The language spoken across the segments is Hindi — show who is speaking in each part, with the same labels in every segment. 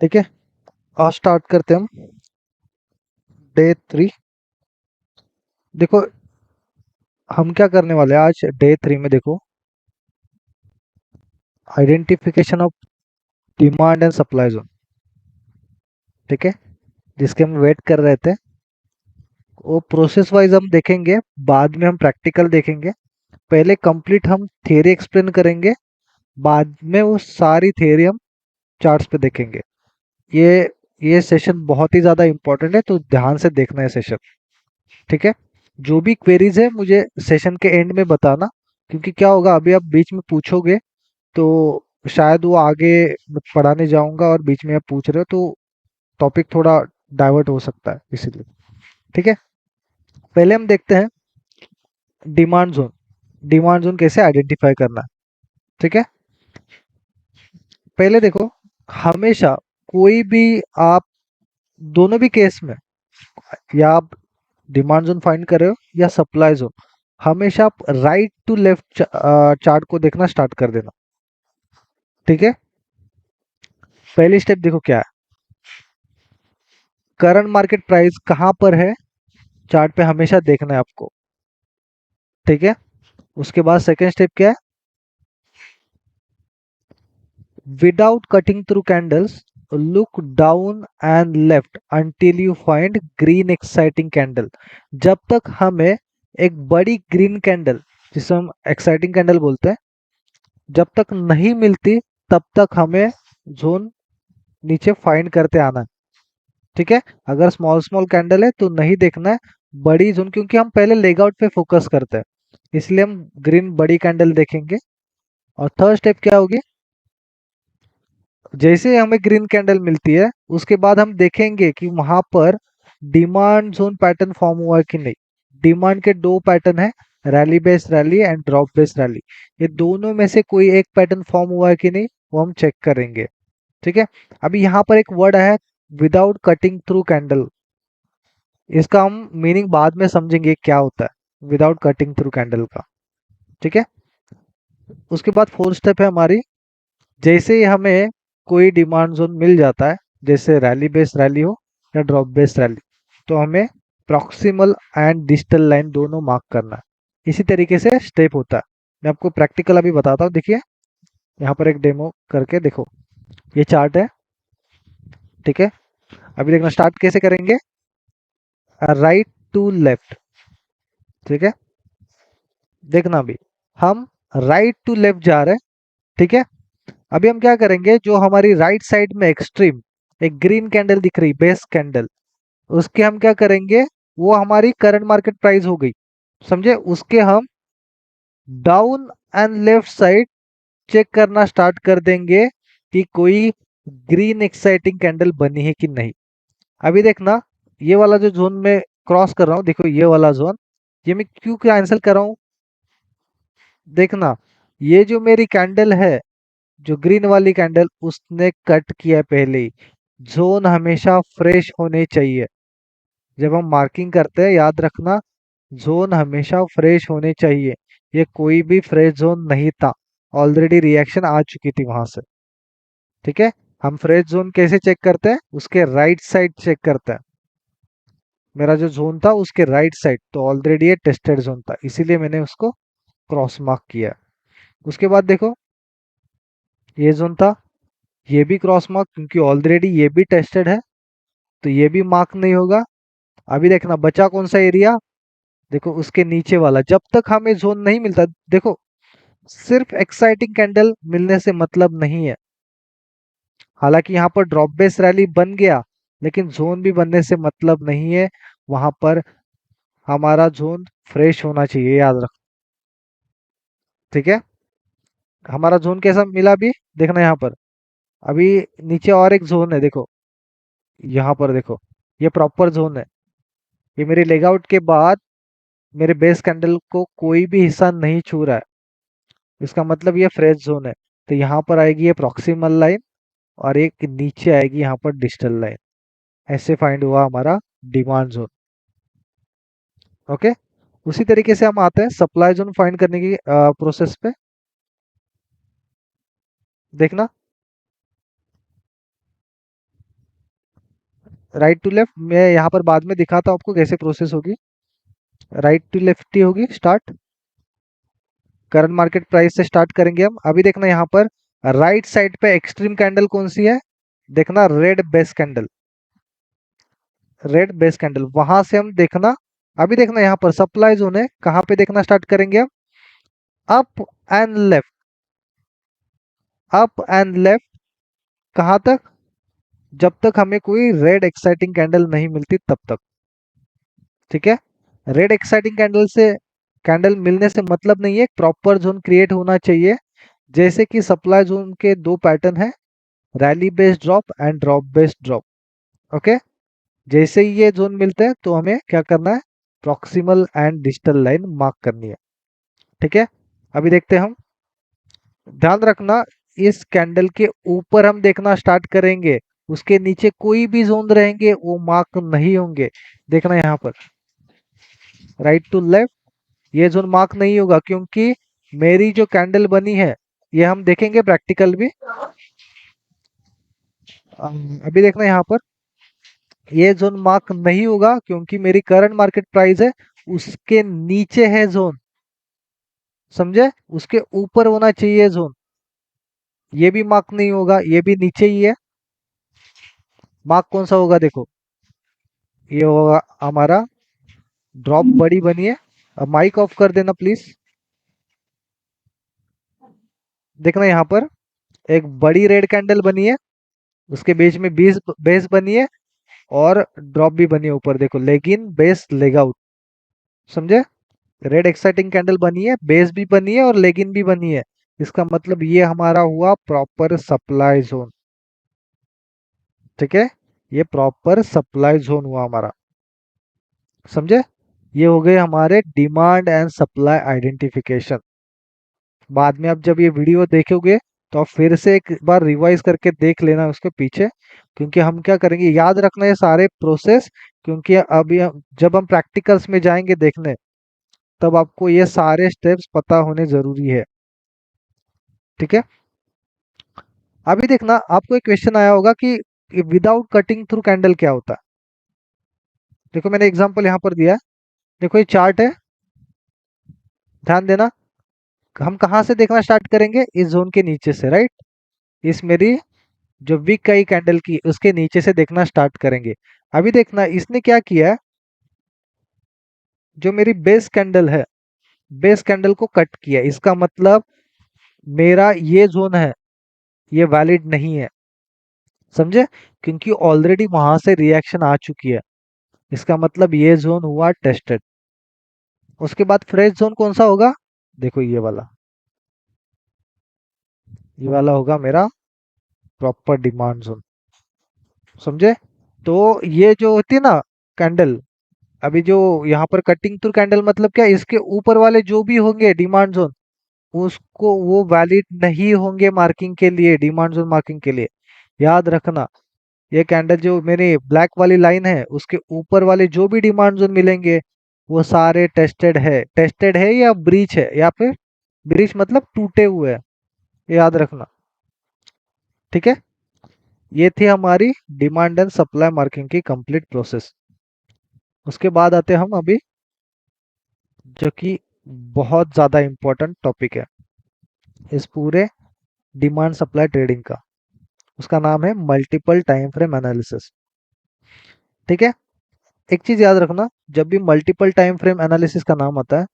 Speaker 1: ठीक है, आज स्टार्ट करते हैं हम डे 3। देखो, हम क्या करने वाले हैं आज डे 3 में। देखो, identification of demand and supply zone. ठीक है, जिसके हम वेट कर रहे थे, वो प्रोसेस वाइज हम देखेंगे, बाद में हम प्रैक्टिकल देखेंगे। पहले कंप्लीट हम थियरी एक्सप्लेन करेंगे, बाद में वो सारी थियरी हम चार्ट्स पे देखेंगे। ये ये सेशन बहुत ही ज़्यादा इंपॉर्टेंट है, तो ध्यान से देखना है सेशन। ठीक है, जो भी क्वेरीज है मुझे सेशन के एंड में बताना, क्योंकि क्या होगा, अभी आप बीच में पूछोगे तो शायद वो आगे मैं पढ़ाने जाऊंगा और बीच में आप पूछ रहे हो तो टॉपिक थोड़ा डाइवर्ट हो सकता है, इसीलिए। ठीक है, पहले हम देखते हैं डिमांड जोन। डिमांड जोन कैसे आइडेंटिफाई करना है। ठीक है, पहले देखो, हमेशा कोई भी आप दोनों भी केस में, या आप डिमांड जोन फाइंड कर रहे हो या सप्लाई जोन, हमेशा आप राइट टू लेफ्ट चार्ट को देखना स्टार्ट कर देना। ठीक है, पहली स्टेप देखो क्या है, करंट मार्केट प्राइस कहां पर है चार्ट पे हमेशा देखना है आपको। ठीक है, उसके बाद सेकेंड स्टेप क्या है, without cutting through candles look down and left until you find green exciting candle. जब तक हमें एक बड़ी ग्रीन कैंडल, जिसे हम एक्साइटिंग कैंडल बोलते हैं, जब तक नहीं मिलती, तब तक हमें जोन नीचे फाइंड करते आना है। ठीक है, अगर स्मॉल स्मॉल कैंडल है तो नहीं देखना है, बड़ी जोन, क्योंकि हम पहले लेगआउट पे फोकस करते हैं, इसलिए हम ग्रीन बड़ी कैंडल देखेंगे। और थर्ड स्टेप क्या होगी, जैसे हमें ग्रीन कैंडल मिलती है उसके बाद हम देखेंगे कि वहां पर डिमांड जोन पैटर्न फॉर्म हुआ है कि नहीं। डिमांड के दो पैटर्न है, rally based rally and drop based rally. ये दोनों में से कोई एक पैटर्न फॉर्म हुआ है कि नहीं, वो हम चेक करेंगे। ठीक है, अभी यहाँ पर एक वर्ड है विदाउट कटिंग थ्रू कैंडल। इसका हम मीनिंग बाद में समझेंगे क्या होता है विदाउट कटिंग थ्रू कैंडल का। ठीक है, उसके बाद फोर्थ स्टेप है हमारी, जैसे ही हमें कोई डिमांड जोन मिल जाता है, जैसे रैली बेस्ड रैली हो या ड्रॉप बेस्ड रैली, तो हमें प्रॉक्सिमल एंड डिस्टल लाइन दोनों मार्क करना है। इसी तरीके से स्टेप होता है। मैं आपको प्रैक्टिकल अभी बताता हूँ, देखिए यहाँ पर एक डेमो करके देखो। ये चार्ट है, ठीक है, अभी देखना स्टार्ट कैसे करेंगे, राइट टू लेफ्ट। ठीक है, देखना अभी हम राइट टू लेफ्ट जा रहे हैं। ठीक है, अभी हम क्या करेंगे, जो हमारी राइट साइड में एक्सट्रीम एक ग्रीन कैंडल दिख रही, बेस कैंडल, उसके हम क्या करेंगे, वो हमारी करंट मार्केट प्राइस हो गई, समझे। उसके हम down and left side check करना स्टार्ट कर देंगे कि कोई ग्रीन एक्साइटिंग कैंडल बनी है कि नहीं। अभी देखना, ये वाला जो जोन में क्रॉस कर रहा हूँ, देखो ये वाला जोन, ये मैं क्यों कैंसिल कर रहा हूँ, देखना, ये जो मेरी कैंडल है, जो ग्रीन वाली कैंडल, उसने कट किया पहले ही। जोन हमेशा फ्रेश होने चाहिए, जब हम मार्किंग करते हैं याद रखना, जोन हमेशा फ्रेश होने चाहिए। ये कोई भी फ्रेश जोन नहीं था, ऑलरेडी रिएक्शन आ चुकी थी वहां से। ठीक है, हम फ्रेश जोन कैसे चेक करते हैं, उसके राइट साइड चेक करते हैं। मेरा जो जोन था उसके राइट साइड, तो ऑलरेडी ये टेस्टेड जोन था, इसीलिए मैंने उसको क्रॉस मार्क किया। उसके बाद देखो, ये जोन था, ये भी क्रॉस मार्क, क्योंकि ऑलरेडी ये भी टेस्टेड है, तो ये भी मार्क नहीं होगा। अभी देखना बचा कौन सा एरिया, देखो उसके नीचे वाला। जब तक हमें जोन नहीं मिलता, देखो सिर्फ एक्साइटिंग कैंडल मिलने से मतलब नहीं है, हालांकि यहाँ पर ड्रॉप बेस रैली बन गया, लेकिन जोन भी बनने से मतलब नहीं है। वहां पर हमारा जोन फ्रेश होना चाहिए, याद रख। ठीक है, हमारा जोन कैसा मिला अभी देखना, यहाँ पर अभी नीचे और एक जोन है, देखो यहाँ पर देखो, ये प्रॉपर जोन है। ये मेरे लेगआउट के बाद मेरे बेस कैंडल को कोई भी हिस्सा नहीं छू रहा है, इसका मतलब ये फ्रेश जोन है। तो यहाँ पर आएगी ये प्रॉक्सिमल लाइन, और एक नीचे आएगी यहाँ पर डिस्टल लाइन। ऐसे फाइंड हुआ हमारा डिमांड जोन। ओके, उसी तरीके से हम आते हैं सप्लाई जोन फाइंड करने की प्रोसेस पे। देखना, राइट टू लेफ्ट मैं यहाँ पर बाद में दिखाता हूँ आपको कैसे प्रोसेस होगी। राइट टू लेफ्ट ही होगी स्टार्ट। करंट मार्केट प्राइस से स्टार्ट करेंगे हम। अभी देखना यहाँ पर राइट साइड पे एक्सट्रीम कैंडल कौन सी है, देखना red base candle, red base candle वहां से हम देखना। अभी देखना यहाँ पर सप्लाई जोन है, कहाँ पे देखना स्टार्ट करेंगे हम, up and left, up and left. कहाँ तक, जब तक हमें कोई रेड एक्साइटिंग कैंडल नहीं मिलती तब तक। ठीक है, रेड एक्साइटिंग कैंडल से, कैंडल मिलने से मतलब नहीं है, प्रॉपर जोन क्रिएट होना चाहिए। जैसे कि सप्लाई जोन के दो पैटर्न है, rally based drop and drop based drop. Okay, जैसे ही ये जोन मिलते हैं तो हमें क्या करना है, proximal and digital line mark करनी है। ठीक है, अभी देखते हैं हम। ध्यान रखना, इस कैंडल के ऊपर हम देखना स्टार्ट करेंगे, उसके नीचे कोई भी जोन रहेंगे वो मार्क नहीं होंगे। देखना यहाँ पर राइट टू लेफ्ट, ये जोन मार्क नहीं होगा क्योंकि मेरी जो कैंडल बनी है, ये हम देखेंगे प्रैक्टिकल भी। अभी देखना यहाँ पर ये जोन मार्क नहीं होगा क्योंकि मेरी करंट मार्केट प्राइस है उसके नीचे है जोन, समझे, उसके ऊपर होना चाहिए जोन। ये भी मार्क नहीं होगा, ये भी नीचे ही है। मार्क कौन सा होगा, देखो ये होगा हमारा ड्रॉप बड़ी बनी है। अब माइक ऑफ कर देना प्लीज। देखना यहाँ पर एक बड़ी रेड कैंडल बनी है, उसके बीच में बीस बेस बनी है और ड्रॉप भी बनी है ऊपर, देखो leg in base leg out, समझे। रेड एक्साइटिंग कैंडल बनी है, बेस भी बनी है और लेग इन भी बनी है। इसका मतलब ये हमारा हुआ प्रॉपर सप्लाई जोन। ठीक है, ये प्रॉपर सप्लाई जोन हुआ हमारा, समझे। ये हो गए हमारे डिमांड एंड सप्लाई आइडेंटिफिकेशन। बाद में आप जब ये वीडियो देखोगे तो आप फिर से एक बार रिवाइज करके देख लेना उसके पीछे, क्योंकि हम क्या करेंगे, याद रखना ये सारे प्रोसेस, क्योंकि अभी जब हम प्रैक्टिकल्स में जाएंगे देखने, तब आपको ये सारे स्टेप्स पता होने जरूरी है। ठीक है, अभी देखना आपको एक क्वेश्चन आया होगा कि विदाउट कटिंग थ्रू कैंडल क्या होता है। देखो मैंने एग्जांपल यहाँ पर दिया है, देखो ये चार्ट है, ध्यान देना। हम कहाँ से देखना स्टार्ट करेंगे, इस जोन के नीचे से, राइट। इस मेरी जो वीक का कैंडल की उसके नीचे से देखना स्टार्ट करेंगे। अभी देखना इसने क्या किया है, जो मेरी बेस कैंडल है, बेस कैंडल को कट किया, इसका मतलब मेरा ये जोन है ये वैलिड नहीं है, समझे, क्योंकि ऑलरेडी वहां से रिएक्शन आ चुकी है। इसका मतलब ये जोन हुआ टेस्टेड। उसके बाद फ्रेश जोन कौन सा होगा, देखो ये वाला होगा मेरा प्रॉपर डिमांड जोन, समझे। तो ये जो होती है ना कैंडल, अभी जो यहाँ पर कटिंग थ्रू कैंडल मतलब क्या, इसके ऊपर वाले जो भी होंगे डिमांड जोन, उसको वो वैलिड नहीं होंगे मार्किंग के लिए, डिमांड जोन मार्किंग के लिए। याद रखना, ये कैंडल जो मेरी ब्लैक वाली लाइन है उसके ऊपर वाले जो भी डिमांड जोन मिलेंगे वो सारे टेस्टेड है, टेस्टेड है या ब्रीच है, या फिर ब्रीच मतलब टूटे हुए हैं, याद रखना। ठीक है, ये थी हमारी डिमांड एंड सप्लाई मार्किंग की कंप्लीट प्रोसेस। उसके बाद आते हम अभी, जो कि बहुत ज़्यादा इम्पोर्टेंट टॉपिक है इस पूरे डिमांड सप्लाई ट्रेडिंग का, उसका नाम है मल्टीपल टाइम फ्रेम एनालिसिस। ठीक है, एक चीज याद रखना, जब भी मल्टीपल टाइम फ्रेम एनालिसिस का नाम आता है,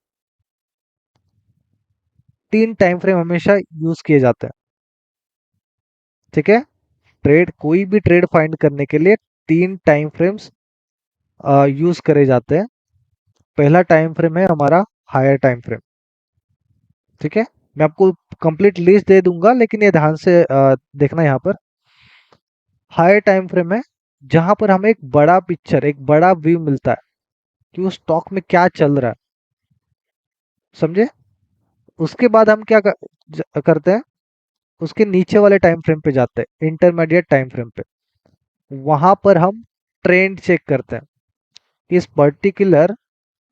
Speaker 1: तीन टाइम फ्रेम हमेशा यूज किए जाते हैं। ठीक है, ट्रेड, कोई भी ट्रेड फाइंड करने के लिए तीन टाइम फ्रेम्स यूज करे जाते हैं। पहला टाइम फ्रेम है हमारा हायर टाइम फ्रेम। ठीक है, मैं आपको कंप्लीट लिस्ट दे दूंगा लेकिन ये ध्यान से देखना। यहाँ पर हायर टाइम फ्रेम है जहां पर हमें एक बड़ा पिक्चर, एक बड़ा व्यू मिलता है कि उस स्टॉक में क्या चल रहा है, समझे। उसके बाद हम क्या करते हैं, उसके नीचे वाले टाइम फ्रेम पे जाते हैं, इंटरमीडिएट टाइम फ्रेम पे। वहां पर हम ट्रेंड चेक करते हैं, इस पर्टिकुलर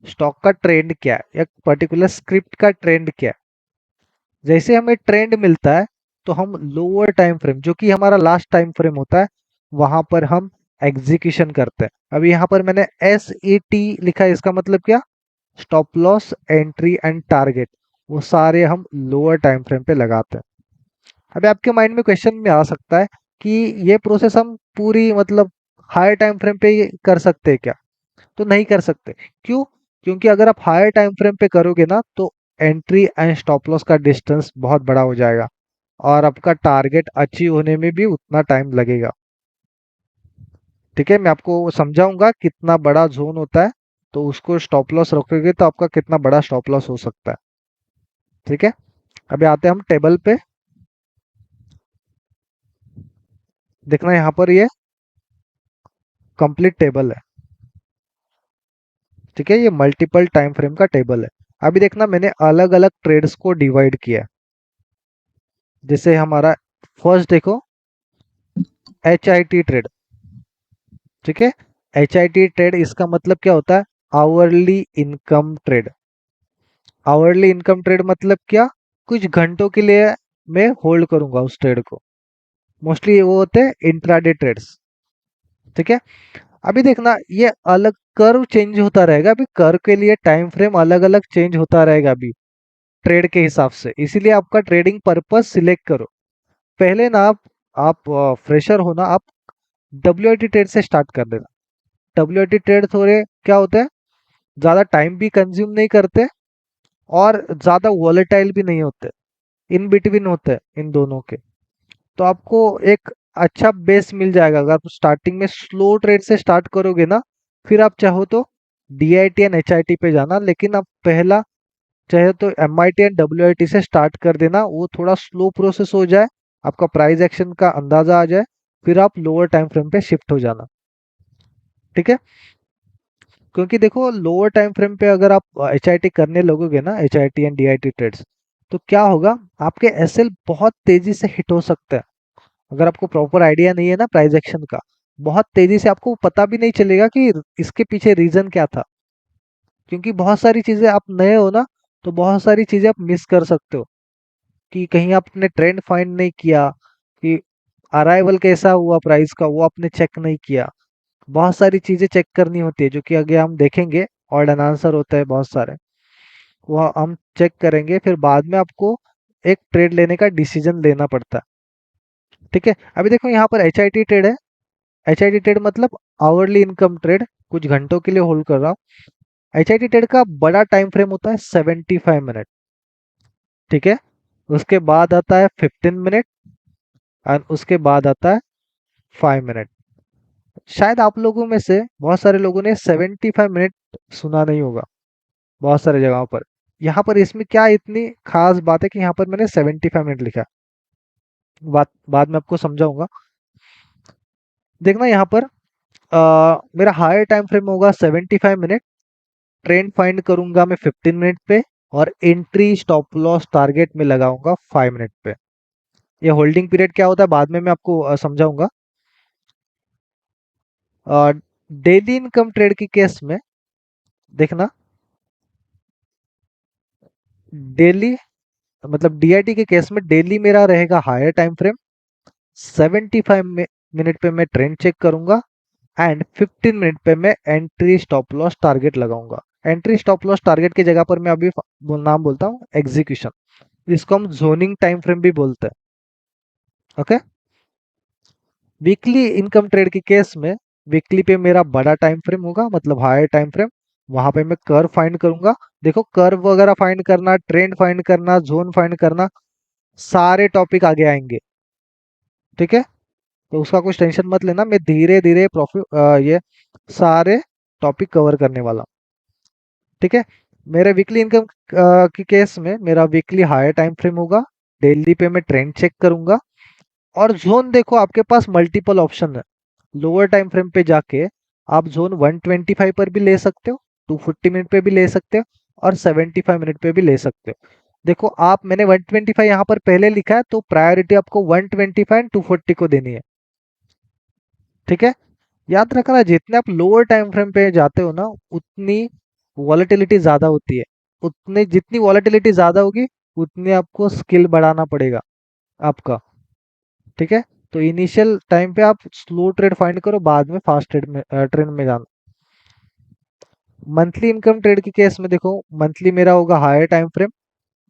Speaker 1: स्टॉक का ट्रेंड क्या है, एक पर्टिकुलर स्क्रिप्ट का ट्रेंड क्या है। जैसे हमें ट्रेंड मिलता है तो हम लोअर टाइम फ्रेम, जो कि हमारा लास्ट टाइम फ्रेम होता है, वहां पर हम एग्जीक्यूशन करते हैं। अभी यहाँ पर मैंने SET लिखा है, इसका मतलब क्या? Stop loss, entry and target, वो सारे हम लोअर टाइम फ्रेम पे लगाते हैं। अभी आपके माइंड में क्वेश्चन में आ सकता है कि ये प्रोसेस हम पूरी मतलब हायर टाइम फ्रेम पे ही कर सकते हैं क्या? तो नहीं कर सकते। क्यों? क्योंकि अगर आप हायर टाइम फ्रेम पे करोगे ना तो एंट्री एंड स्टॉप लॉस का डिस्टेंस बहुत बड़ा हो जाएगा और आपका टारगेट अचीव होने में भी उतना टाइम लगेगा। ठीक है, मैं आपको समझाऊंगा कितना बड़ा जोन होता है, तो उसको स्टॉप लॉस रखोगे तो आपका कितना बड़ा स्टॉप लॉस हो सकता है। ठीक है, अभी आते हैं हम टेबल पे। देखना यहाँ पर ये कंप्लीट टेबल है। ठीक है, ये मल्टीपल टाइम फ्रेम का टेबल है। अभी देखना मैंने अलग अलग ट्रेड्स को डिवाइड किया है। जैसे हमारा फर्स्ट देखो, HIT ट्रेड। ठीक है, HIT ट्रेड इसका मतलब क्या होता है? Hourly income trade. Hourly income trade मतलब क्या? कुछ घंटों के लिए मैं होल्ड करूंगा उस ट्रेड को। मोस्टली वो होते हैं इंट्राडे ट्रेड्स। ठीक है, अभी देखना ये अलग कर्व चेंज होता रहेगा। अभी कर्व के लिए टाइम फ्रेम अलग अलग चेंज होता रहेगा अभी ट्रेड के हिसाब से, इसीलिए आपका ट्रेडिंग पर्पस सिलेक्ट करो। पहले ना आप फ्रेशर हो ना, आप WIT ट्रेड से स्टार्ट कर देना। WIT ट्रेड थोड़े क्या होते हैं, ज़्यादा टाइम भी कंज्यूम नहीं करते और ज़्यादा वॉलेटाइल भी नहीं होते, इन बिटवीन होते हैं इन दोनों के। तो आपको एक अच्छा बेस मिल जाएगा। अगर आप स्टार्टिंग में स्लो ट्रेड से स्टार्ट करोगे ना, फिर आप चाहो तो DIT एंड HIT पे जाना, लेकिन आप पहला चाहे तो MIT एंड WIT से स्टार्ट कर देना। वो थोड़ा स्लो प्रोसेस हो जाए, आपका प्राइस एक्शन का अंदाजा आ जाए, फिर आप लोअर टाइम फ्रेम पे शिफ्ट हो जाना। ठीक है, क्योंकि देखो लोअर टाइम फ्रेम पे अगर आप HIT करने लगोगे ना, HIT एंड DIT ट्रेड्स, तो क्या होगा, आपके SL बहुत तेजी से हिट हो सकता है। अगर आपको प्रॉपर आइडिया नहीं है ना प्राइस एक्शन का, बहुत तेजी से आपको पता भी नहीं चलेगा कि इसके पीछे रीजन क्या था। क्योंकि बहुत सारी चीजें आप नए हो ना, तो बहुत सारी चीजें आप मिस कर सकते हो कि कहीं आपने ट्रेंड फाइंड नहीं किया, कि अराइवल कैसा हुआ प्राइस का वो आपने चेक नहीं किया। बहुत सारी चीजें चेक करनी होती है जो कि आगे हम देखेंगे। ऑड एंड आंसर होता है बहुत सारे, वो हम चेक करेंगे, फिर बाद में आपको एक ट्रेड लेने का डिसीजन लेना पड़ता है। ठीक है, अभी देखो यहाँ पर HIT ट्रेड है। HIT ट्रेड मतलब आवरली इनकम ट्रेड, कुछ घंटों के लिए होल्ड कर रहा हूँ। HIT ट्रेड का बड़ा टाइम फ्रेम होता है 75 मिनट। ठीक है, उसके बाद आता है 15 मिनट और उसके बाद आता है 5 मिनट। शायद आप लोगों में से बहुत सारे लोगों ने 75 मिनट सुना नहीं होगा बहुत सारे जगहों पर। यहाँ पर इसमें क्या इतनी खास बात है कि यहाँ पर मैंने 75 मिनट लिखा है? बात बाद में आपको समझाऊंगा। देखना यहाँ पर मेरा हायर टाइम फ्रेम होगा 75 मिनट। ट्रेंड फाइंड करूंगा मैं 15 मिनट पे, और एंट्री स्टॉप लॉस टारगेट में लगाऊंगा 5 मिनट पे। ये होल्डिंग पीरियड क्या होता है बाद में मैं आपको समझाऊंगा। डेली इनकम ट्रेड की केस में देखना, डेली मतलब DIT के केस में डेली मेरा रहेगा हायर टाइम फ्रेम। 75 मिनट पे मैं ट्रेंड चेक करूंगा एंड 15 मिनट पे मैं एंट्री स्टॉप लॉस टारगेट लगाऊंगा। एंट्री स्टॉप लॉस टारगेट की जगह पर मैं अभी नाम बोलता हूँ एग्जीक्यूशन। इसको हम जोनिंग टाइम फ्रेम भी बोलते हैं। ओके, वीकली इनकम ट्रेड के केस में वीकली पे मेरा बड़ा टाइम फ्रेम होगा, मतलब हायर टाइम फ्रेम। वहां पे मैं कर्व फाइंड करूंगा। देखो कर्व वगैरह फाइंड करना, ट्रेंड फाइंड करना, जोन फाइंड करना, सारे टॉपिक आगे आएंगे। ठीक है, तो उसका कुछ टेंशन मत लेना, मैं धीरे धीरे प्रॉफिट ये सारे टॉपिक कवर करने वाला हूँ। ठीक है, मेरे वीकली इनकम की केस में मेरा वीकली हायर टाइम फ्रेम होगा। डेली पे मैं ट्रेंड चेक करूंगा। और जोन देखो आपके पास मल्टीपल ऑप्शन है। लोअर टाइम फ्रेम पे जाके आप जोन 125 पर भी ले सकते हो, 240 मिनट पे भी ले सकते हो, और 75 मिनट पे भी ले सकते हो। देखो आप, मैंने 125 यहाँ पर पहले लिखा है, तो प्रायोरिटी आपको 125 एंड 240 को देनी है। ठीक है, याद रखना जितने आप लोअर टाइम फ्रेम पे जाते हो ना, उतनी वॉलेटिलिटी ज्यादा होती है। उतने जितनी वॉलेटिलिटी ज्यादा होगी, उतनी आपको स्किल बढ़ाना पड़ेगा आपका। ठीक है, तो इनिशियल टाइम पे आप स्लो ट्रेड फाइंड करो, बाद में फास्ट ट्रेड में ट्रेंड में जाना। मंथली इनकम ट्रेड के केस में देखो, मंथली मेरा होगा हायर टाइम फ्रेम,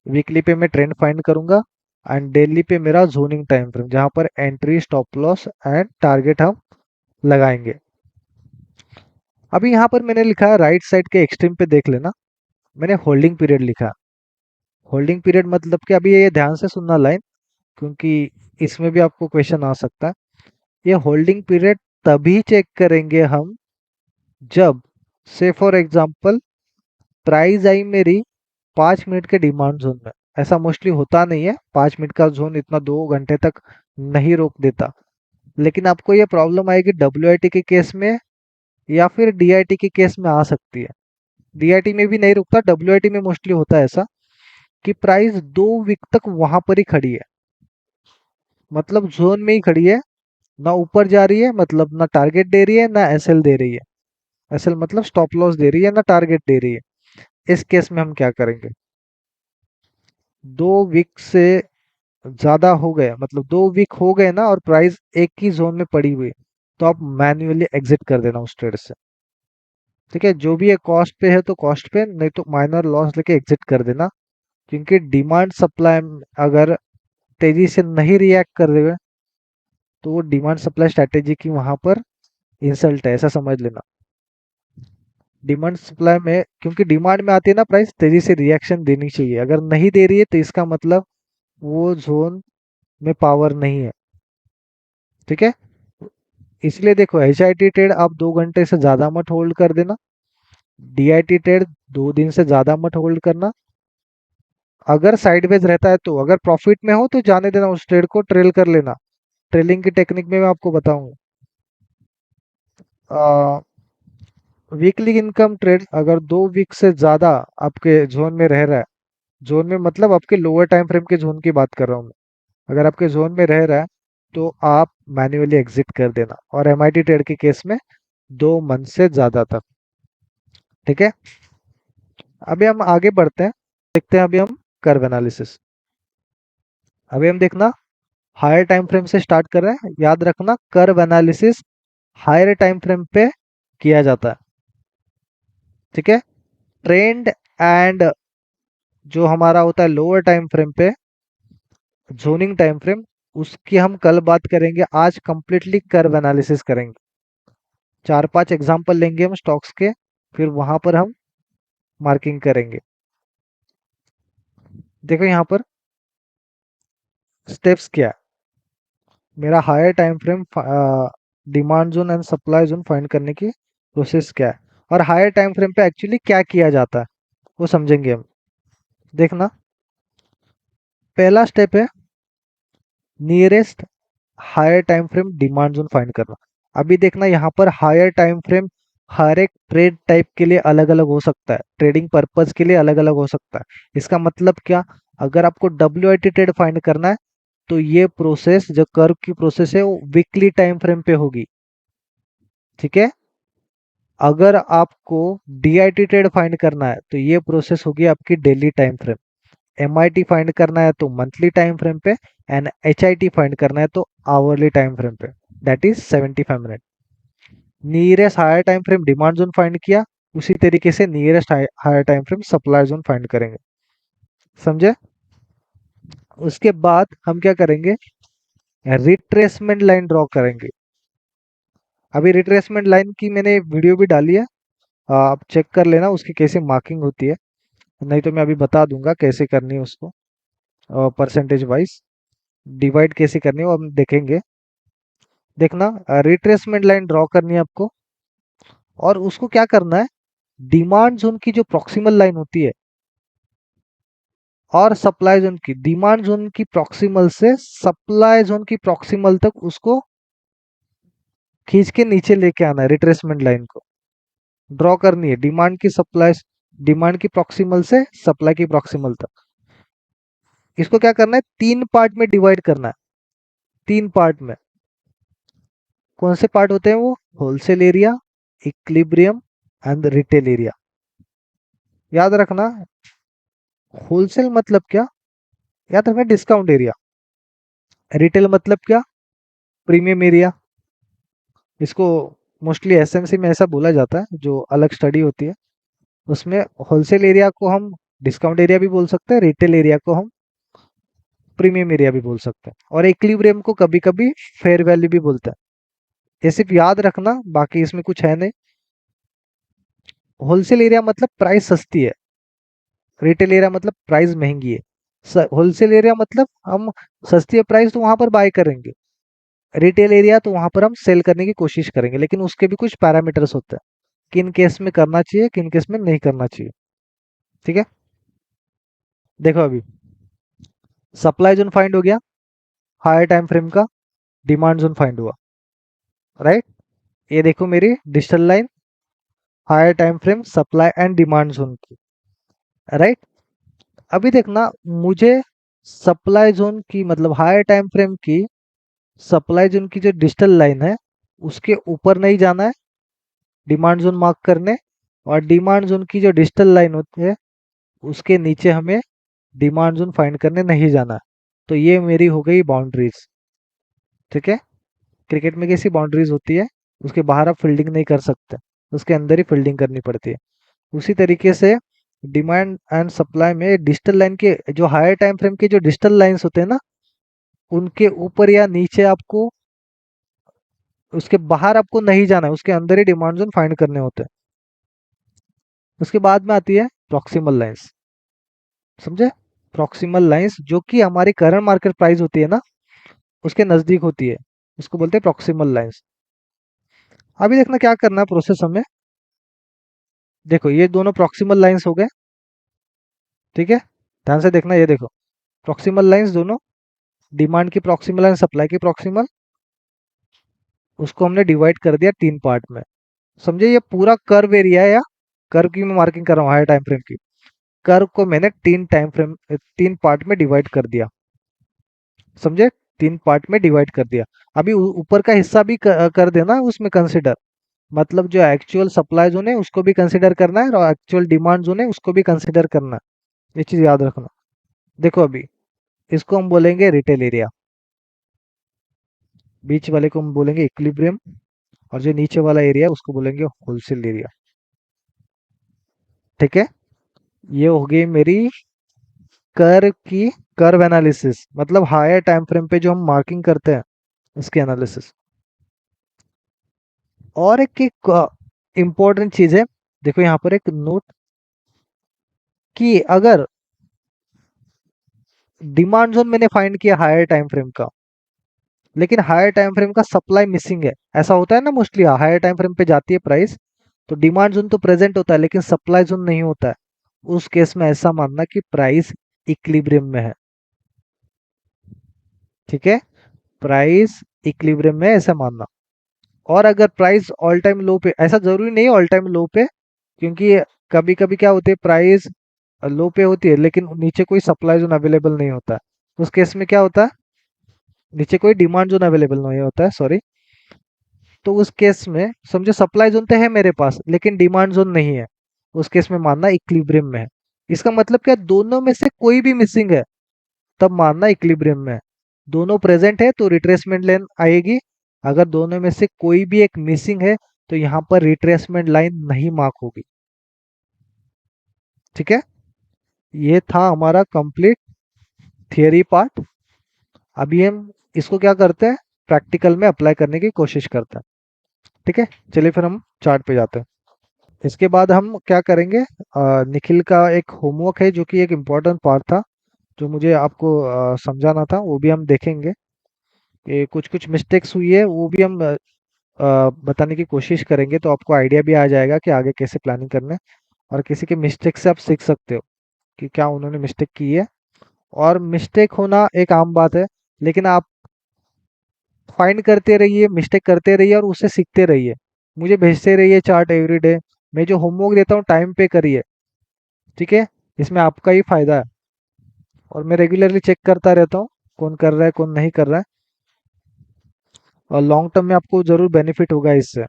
Speaker 1: वीकली पे मैं ट्रेंड फाइंड करूंगा, एंड डेली पे मेरा जोनिंग टाइम फ्रेम, जहां पर entry, stop loss and target हम लगाएंगे। अभी यहाँ पर मैंने लिखा है राइट साइड के एक्सट्रीम पे देख लेना, मैंने होल्डिंग पीरियड लिखा। होल्डिंग पीरियड मतलब कि अभी ये ध्यान से सुनना लाइन, क्योंकि इसमें भी आपको क्वेश्चन आ सकता है। ये होल्डिंग पीरियड तभी चेक करेंगे हम जब, से फॉर एग्जांपल, प्राइस आई मेरी 5 मिनट के डिमांड जोन में। ऐसा मोस्टली होता नहीं है, 5 मिनट का जोन इतना 2 घंटे तक नहीं रोक देता, लेकिन आपको ये प्रॉब्लम आएगी डब्ल्यू के केस में या फिर डी के केस में आ सकती है। डी में भी नहीं रुकता, डब्ल्यू में मोस्टली होता है ऐसा कि प्राइस 2 वीक तक वहां पर ही खड़ी है, मतलब जोन में ही खड़ी है, ना ऊपर जा रही है, मतलब ना टारगेट दे रही है ना एसएल दे रही है। एसएल मतलब स्टॉप लॉस दे रही है, ना टारगेट दे रही है। इस केस में हम क्या करेंगे, 2 वीक से ज्यादा हो गए, मतलब 2 वीक हो गए ना, और प्राइस एक ही जोन में पड़ी हुई है, तो आप मैन्युअली एग्जिट कर देना उस ट्रेड से। ठीक है, जो भी है कॉस्ट पे है तो कॉस्ट पे, नहीं तो माइनर लॉस लेके एग्जिट कर देना। क्योंकि डिमांड सप्लाई अगर तेजी से नहीं रिएक्ट कर रहे हुए, तो वो डिमांड सप्लाई स्ट्रेटेजी की वहां पर इंसल्ट है, ऐसा समझ लेना। डिमांड सप्लाई में, क्योंकि डिमांड में आती है ना प्राइस, तेजी से रिएक्शन देनी चाहिए, अगर नहीं दे रही है तो इसका मतलब वो जोन में पावर नहीं है। ठीक है, इसलिए देखो एच आई टी ट्रेड आप 2 घंटे से ज्यादा मत होल्ड कर देना, डी आई टी ट्रेड 2 दिन से ज्यादा मत होल्ड करना। अगर साइडवेज रहता है तो, अगर प्रॉफिट में हो तो जाने देना, उस ट्रेड को ट्रेल कर लेना। ट्रेलिंग की टेक्निक में मैं आपको बताऊंगा। वीकली इनकम ट्रेड अगर 2 वीक से ज्यादा आपके जोन में रह रहा है, जोन में मतलब आपके लोअर टाइम फ्रेम के जोन की बात कर रहा हूँ मैं, अगर आपके जोन में रह रहा है तो आप मैन्युअली एग्जिट कर देना, और एमआईटी ट्रेड के केस में 2 मंथ से ज्यादा तक। ठीक है, अभी हम आगे बढ़ते हैं, देखते हैं अभी हम कर्व एनालिसिस। अभी हम देखना हायर टाइम फ्रेम से स्टार्ट कर रहे हैं, याद रखना curve analysis higher time frame पे किया जाता है। ठीक है, ट्रेंड एंड जो हमारा होता है लोअर टाइम फ्रेम पे, जोनिंग टाइम फ्रेम, उसकी हम कल बात करेंगे। आज कंप्लीटली कर्व एनालिसिस करेंगे, 4-5 एग्जांपल लेंगे हम स्टॉक्स के, फिर वहां पर हम मार्किंग करेंगे। देखो यहाँ पर स्टेप्स क्या है, मेरा higher time frame demand zone and supply zone find करने की प्रोसेस क्या है, और हायर टाइम फ्रेम पे एक्चुअली क्या किया जाता है वो समझेंगे हम। देखना, पहला स्टेप है nearest higher time frame demand zone find करना। अभी देखना यहाँ पर हायर टाइम फ्रेम हर एक ट्रेड टाइप के लिए अलग अलग हो सकता है, ट्रेडिंग पर्पज के लिए अलग अलग हो सकता है। इसका मतलब क्या, अगर आपको W I T trade find करना है तो ये प्रोसेस, जो कर्व की प्रोसेस है, वो वीकली टाइम फ्रेम पे होगी। ठीक है, अगर आपको D I T trade find करना है तो ये प्रोसेस होगी आपकी daily time frame. M I T find करना है तो मंथली टाइम फ्रेम पे, and H I T find करना है तो आवरली टाइम फ्रेम पे, that is 75 minute. Nearest higher time frame demand zone find किया, उसी तरीके से nearest higher time frame supply zone find करेंगे। समझे? उसके बाद हम क्या करेंगे, रिट्रेसमेंट लाइन ड्रॉ करेंगे। अभी रिट्रेसमेंट लाइन की मैंने वीडियो भी डाली है, आप चेक कर लेना उसकी कैसे मार्किंग होती है, नहीं तो मैं अभी बता दूंगा कैसे करनी है उसको, परसेंटेज वाइज डिवाइड कैसे करनी है वो हम देखेंगे। देखना, रिट्रेसमेंट लाइन ड्रॉ करनी है आपको, और उसको क्या करना है, डिमांड जोन की जो प्रॉक्सिमल लाइन होती है और सप्लाई जोन की, डिमांड जोन की प्रॉक्सिमल से सप्लाई जोन की प्रॉक्सिमल तक उसको खींच के नीचे लेके आना है। रिट्रेसमेंट लाइन को ड्रॉ करनी है डिमांड की सप्लाई, डिमांड की प्रॉक्सिमल से सप्लाई की प्रॉक्सिमल तक। इसको क्या करना है, 3 पार्ट में डिवाइड करना है। 3 पार्ट में, कौन से पार्ट होते हैं वो, wholesale area, equilibrium and retail area. याद रखना, होलसेल मतलब क्या, याद रखना डिस्काउंट एरिया। रिटेल मतलब क्या, प्रीमियम एरिया, इसको मोस्टली एसएमसी में ऐसा बोला जाता है, जो अलग स्टडी होती है। उसमें होलसेल एरिया को हम डिस्काउंट एरिया भी बोल सकते हैं, रिटेल एरिया को हम प्रीमियम एरिया भी बोल सकते हैं, और इक्विलिब्रियम को कभी कभी फेयर वैल्यू भी बोलते हैं। ये सिर्फ याद रखना, बाकी इसमें कुछ है नहीं। होलसेल एरिया मतलब प्राइस सस्ती है, रिटेल एरिया मतलब प्राइस महंगी है। होलसेल एरिया मतलब हम सस्ती है प्राइस तो वहां पर बाय करेंगे, रिटेल एरिया तो वहां पर हम सेल करने की कोशिश करेंगे, लेकिन उसके भी कुछ पैरामीटर्स होते हैं, किन केस में करना चाहिए, किन केस में नहीं करना चाहिए। ठीक है, देखो अभी सप्लाई जोन फाइंड हो गया, हायर टाइम फ्रेम का डिमांड जोन फाइंड हुआ, राइट। ये देखो मेरी digital line, higher time frame supply and demand zone की, राइट। अभी देखना, मुझे सप्लाई जोन की मतलब हायर टाइम फ्रेम की सप्लाई जोन की जो डिजिटल लाइन है उसके ऊपर नहीं जाना है डिमांड जोन मार्क करने, और डिमांड जोन की जो डिजिटल लाइन होती है उसके नीचे हमें डिमांड जोन फाइंड करने नहीं जाना है। तो ये मेरी हो गई बाउंड्रीज। ठीक है, क्रिकेट में कैसी बाउंड्रीज होती है, उसके बाहर आप फील्डिंग नहीं कर सकते, उसके अंदर ही फील्डिंग करनी पड़ती है। उसी तरीके से डिमांड एंड सप्लाई में डिजिटल लाइन के जो हायर टाइम फ्रेम के जो डिजिटल लाइंस होते हैं ना, उनके ऊपर या नीचे आपको, उसके बाहर आपको नहीं जाना है, उसके अंदर ही डिमांड जोन फाइंड करने होते हैं। उसके बाद में आती है प्रॉक्सिमल लाइंस, समझे। प्रॉक्सिमल लाइंस जो कि हमारी करंट मार्केट प्राइस होती है ना, उसके नजदीक होती है, उसको बोलते हैं प्रॉक्सिमल लाइंस। अभी देखना क्या करना है प्रोसेस हमें। देखो ये दोनों प्रॉक्सिमल लाइंस हो गए, ठीक है। ध्यान से देखना, ये देखो प्रॉक्सिमल लाइंस दोनों, डिमांड की प्रॉक्सिमल एंड सप्लाई की प्रॉक्सिमल, उसको हमने डिवाइड कर दिया 3 पार्ट में। समझे, ये पूरा कर्व एरिया है, या कर्व की मैं मार्किंग कर रहा हूँ हायर टाइम फ्रेम की, कर्व को मैंने 3 पार्ट में डिवाइड कर दिया, समझे। 3 पार्ट में डिवाइड कर दिया। अभी ऊपर का हिस्सा भी कर देना उसमें कंसिडर, मतलब जो एक्चुअल सप्लाई जोन है उसको भी कंसिडर करना है, और एक्चुअल डिमांड जोन है उसको भी कंसिडर करना है, ये चीज याद रखना। देखो अभी इसको हम बोलेंगे रिटेल एरिया, बीच वाले को हम बोलेंगे इक्विलिब्रियम, और जो नीचे वाला एरिया उसको बोलेंगे होलसेल एरिया। ठीक है, ये हो गई मेरी कर्व एनालिसिस, मतलब हायर टाइम फ्रेम पे जो हम मार्किंग करते हैं उसकी एनालिसिस। और एक इम्पोर्टेंट चीज है, देखो यहाँ पर एक नोट, कि अगर डिमांड जोन मैंने फाइंड किया हायर टाइम फ्रेम का, लेकिन हायर टाइम फ्रेम का सप्लाई मिसिंग है, ऐसा होता है ना मोस्टली, हायर टाइम फ्रेम पे जाती है प्राइस, तो डिमांड जोन तो प्रेजेंट होता है लेकिन सप्लाई जोन नहीं होता है। उस केस में ऐसा मानना कि प्राइस इक्विलिब्रियम में है। ठीक है, प्राइस इक्विलिब्रियम में ऐसा मानना। और अगर प्राइस ऑल टाइम लो पे, ऐसा जरूरी नहीं है ऑल टाइम लो पे, क्योंकि कभी कभी क्या होती है, प्राइस लो पे होती है लेकिन नीचे कोई सप्लाई जोन अवेलेबल नहीं होता है। उस केस में क्या होता है, नीचे कोई डिमांड जोन अवेलेबल नहीं होता है, सॉरी। तो उस केस में समझो सप्लाई जोन तो है मेरे पास लेकिन डिमांड जोन नहीं है, उस केस में मानना इक्विलिब्रियम में है। इसका मतलब क्या, दोनों में से कोई भी मिसिंग है तब मानना इक्विलिब्रियम में है। दोनों प्रेजेंट है तो रिट्रेसमेंट लाइन आएगी, अगर दोनों में से कोई भी एक मिसिंग है तो यहाँ पर रिट्रेसमेंट लाइन नहीं मार्क होगी। ठीक है, ये था हमारा कंप्लीट थियरी पार्ट। अभी हम इसको क्या करते हैं, प्रैक्टिकल में अप्लाई करने की कोशिश करते हैं। ठीक है, चलिए फिर हम चार्ट पे जाते हैं। इसके बाद हम क्या करेंगे, निखिल का एक होमवर्क है जो कि एक इम्पोर्टेंट पार्ट था, जो मुझे आपको समझाना था, वो भी हम देखेंगे। कि कुछ कुछ मिस्टेक्स हुई है वो भी हम बताने की कोशिश करेंगे, तो आपको आइडिया भी आ जाएगा कि आगे कैसे प्लानिंग करना है, और किसी के मिस्टेक से आप सीख सकते हो कि क्या उन्होंने मिस्टेक की है। और मिस्टेक होना एक आम बात है, लेकिन आप फाइंड करते रहिए, मिस्टेक करते रहिए और उससे सीखते रहिए। मुझे भेजते रहिए चार्ट एवरी डे, मैं जो होमवर्क देता हूँ टाइम पे करिए। ठीक है, इसमें आपका ही फायदा है, और मैं रेगुलरली चेक करता रहता हूँ कौन कर रहा है कौन नहीं कर रहा है, और लॉन्ग टर्म में आपको जरूर बेनिफिट होगा इससे।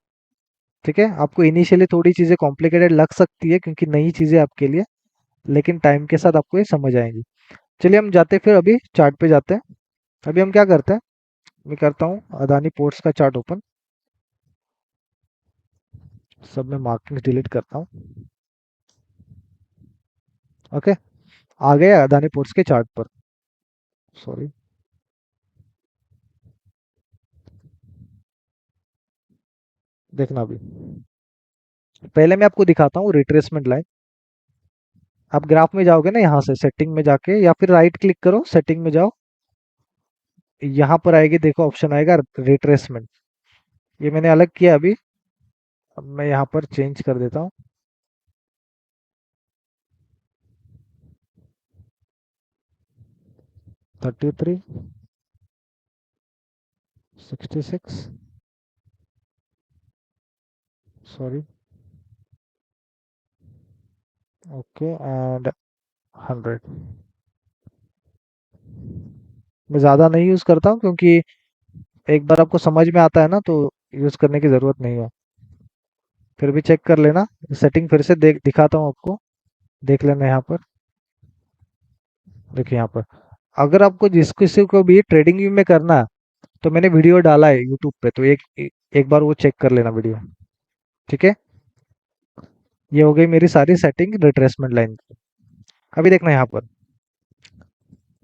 Speaker 1: ठीक है, आपको इनिशियली थोड़ी चीज़ें कॉम्प्लिकेटेड लग सकती है क्योंकि नई चीज़ें आपके लिए, लेकिन टाइम के साथ आपको ये समझ आएंगी। चलिए हम जाते हैं फिर, अभी चार्ट पे जाते हैं। अभी हम क्या करते हैं, मैं करता हूँ अदानी पोर्ट्स का चार्ट ओपन। सब में मार्किंग डिलीट करता हूँ। ओके, आ गए अदानी पोर्ट्स के चार्ट पर। सॉरी, देखना अभी। पहले मैं आपको दिखाता हूँ रिट्रेसमेंट लाइन। आप ग्राफ में जाओगे ना, यहाँ से सेटिंग में जाके या फिर राइट क्लिक करो, सेटिंग में जाओ, यहाँ पर आएगी, देखो ऑप्शन आएगा रिट्रेसमेंट। ये मैंने अलग किया अभी। अब मैं यहाँ पर चेंज कर देता हूँ। 33, 66, सॉरी, ओके, एंड 100। मैं ज़्यादा नहीं यूज़ करता हूँ क्योंकि एक बार आपको समझ में आता है ना, तो यूज़ करने की ज़रूरत नहीं है। फिर भी चेक कर लेना, सेटिंग फिर से देख दिखाता हूँ आपको, देख लेना यहाँ पर। देखिए यहाँ पर, अगर आपको जिस किसी को भी ट्रेडिंग व्यू में करना है, तो मैंने वीडियो डाला है यूट्यूब पे, तो एक बार वो चेक कर लेना वीडियो। ठीक है, ये हो गई मेरी सारी सेटिंग रिट्रेसमेंट लाइन की। अभी देखना यहाँ पर,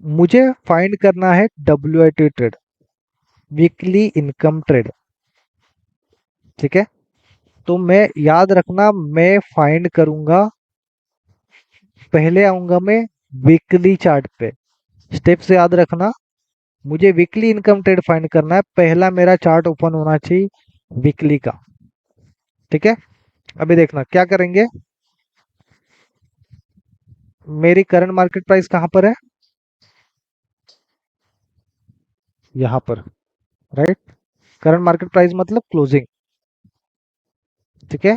Speaker 1: मुझे फाइंड करना है WIT trade, weekly income trade. ठीक है, तो मैं याद रखना, मैं फाइंड करूंगा, पहले आऊंगा मैं वीकली चार्ट पे। स्टेप्स याद रखना, मुझे वीकली इनकम ट्रेड फाइंड करना है, पहला मेरा चार्ट ओपन होना चाहिए वीकली का। ठीक है, अभी देखना क्या करेंगे। मेरी करंट मार्केट प्राइस कहां पर है? यहां पर, राइट। करंट मार्केट प्राइस मतलब क्लोजिंग। ठीक है,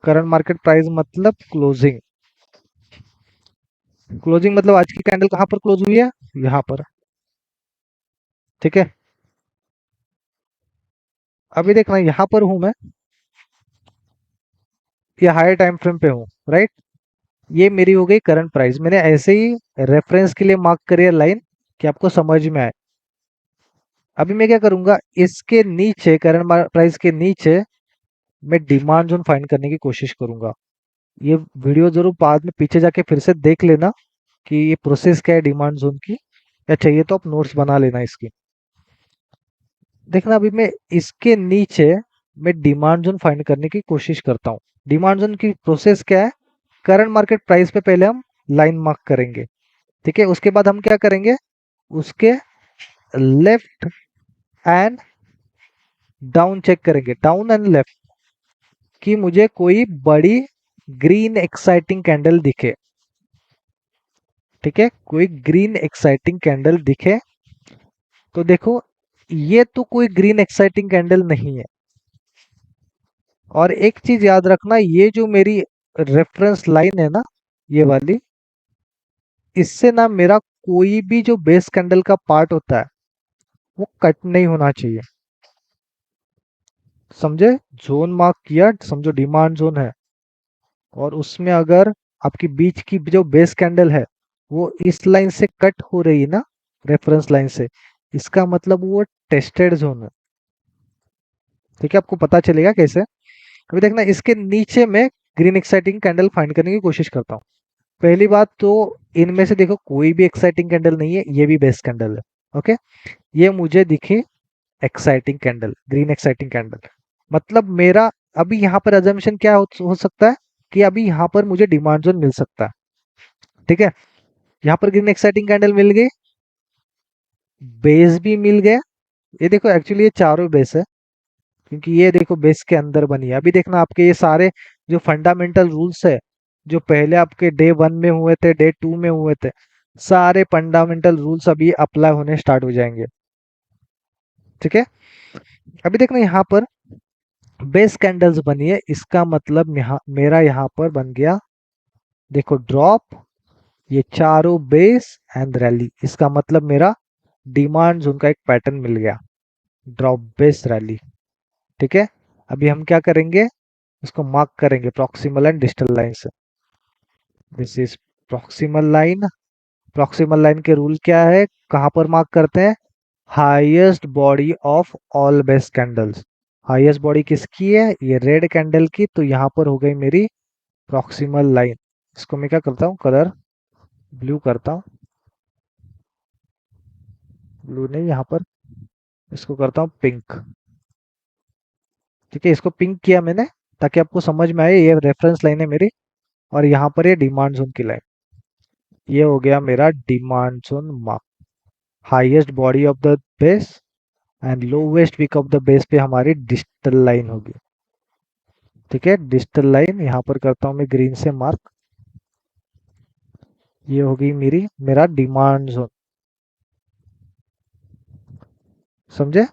Speaker 1: करंट मार्केट प्राइस मतलब क्लोजिंग। क्लोजिंग मतलब आज की कैंडल कहां पर क्लोज हुई है? यहां पर। ठीक है, अभी देखना यहां पर हूं मैं, ये हायर टाइम फ्रेम पे हूं, राइट। ये मेरी हो गई करंट प्राइस, मैंने ऐसे ही रेफरेंस के लिए मार्क करी है लाइन, कि आपको समझ में आए। अभी मैं क्या करूंगा, इसके नीचे, करंट प्राइस के नीचे मैं डिमांड जोन फाइंड करने की कोशिश करूंगा। ये वीडियो जरूर बाद में पीछे जाके फिर से देख लेना कि ये प्रोसेस क्या है डिमांड जोन की, या चाहिए तो आप नोट्स बना लेना इसकी। देखना अभी मैं इसके नीचे मैं डिमांड जोन फाइंड करने की कोशिश करता हूँ। डिमांड जोन की प्रोसेस क्या है, करंट मार्केट प्राइस पे पहले हम लाइन मार्क करेंगे। ठीक है, उसके बाद हम क्या करेंगे, उसके लेफ्ट एंड डाउन चेक करेंगे, डाउन एंड लेफ्ट, कि मुझे कोई बड़ी ग्रीन एक्साइटिंग कैंडल दिखे। ठीक है, कोई ग्रीन एक्साइटिंग कैंडल दिखे, तो देखो ये तो कोई ग्रीन एक्साइटिंग कैंडल नहीं है। और एक चीज याद रखना, ये जो मेरी रेफरेंस लाइन है ना, ये वाली, इससे ना मेरा कोई भी जो बेस कैंडल का पार्ट होता है वो कट नहीं होना चाहिए। समझे? जोन मार्क किया, समझो डिमांड जोन है, और उसमें अगर आपकी बीच की जो बेस कैंडल है वो इस लाइन से कट हो रही है ना, रेफरेंस लाइन से, इसका मतलब वो टेस्टेड जोन है। ठीक है, आपको पता चलेगा कैसे। अभी देखना इसके नीचे में ग्रीन एक्साइटिंग कैंडल फाइंड करने की कोशिश करता हूँ। पहली बात तो, इनमें से देखो कोई भी एक्साइटिंग कैंडल नहीं है, ये भी बेस कैंडल है। ओके, ये मुझे दिखी exciting candle, green exciting candle, मतलब मेरा अभी यहाँ पर अजम्पशन क्या हो सकता है, कि अभी यहाँ पर मुझे डिमांड जोन मिल सकता है। ठीक है, यहाँ पर ग्रीन एक्साइटिंग कैंडल मिल गई, बेस भी मिल गया। ये देखो एक्चुअली ये चारों बेस है, क्योंकि ये देखो बेस के अंदर बनी है। अभी देखना आपके ये सारे जो फंडामेंटल रूल्स है, जो पहले आपके डे 1 में हुए थे, डे 2 में हुए थे, सारे फंडामेंटल रूल्स अभी अप्लाई होने स्टार्ट हो जाएंगे। ठीक है, अभी देखना यहाँ पर बेस कैंडल्स बनी है, इसका मतलब यहाँ मेरा यहाँ पर बन गया, देखो ड्रॉप, ये चारों बेस एंड रैली, इसका मतलब मेरा डिमांड जोन का एक पैटर्न मिल गया, ड्रॉप बेस रैली। ठीक है, अभी हम क्या करेंगे, इसको मार्क करेंगे प्रॉक्सिमल एंड डिस्टल लाइन से। This is proximal line. Proximal line के रूल क्या है, कहाँ पर मार्क करते हैं, highest body of all best candles. Highest body किसकी है? ये रेड कैंडल की। तो यहाँ पर हो गई मेरी प्रॉक्सिमल लाइन। इसको मैं क्या करता हूँ, कलर ब्लू करता हूँ। ब्लू नहीं, यहाँ पर इसको करता हूँ पिंक। ठीक है, इसको पिंक किया मैंने ताकि आपको समझ में आए, ये रेफरेंस लाइन है मेरी। और यहाँ पर ये डिमांड जोन की लाइन। ये हो गया मेरा demand zone mark. Highest body of the base and lowest wick of the base पे हमारी डिजिटल लाइन होगी। ठीक है, डिजिटल लाइन यहाँ पर करता हूँ मैं ग्रीन से मार्क। ये होगी मेरा डिमांड जोन। समझे?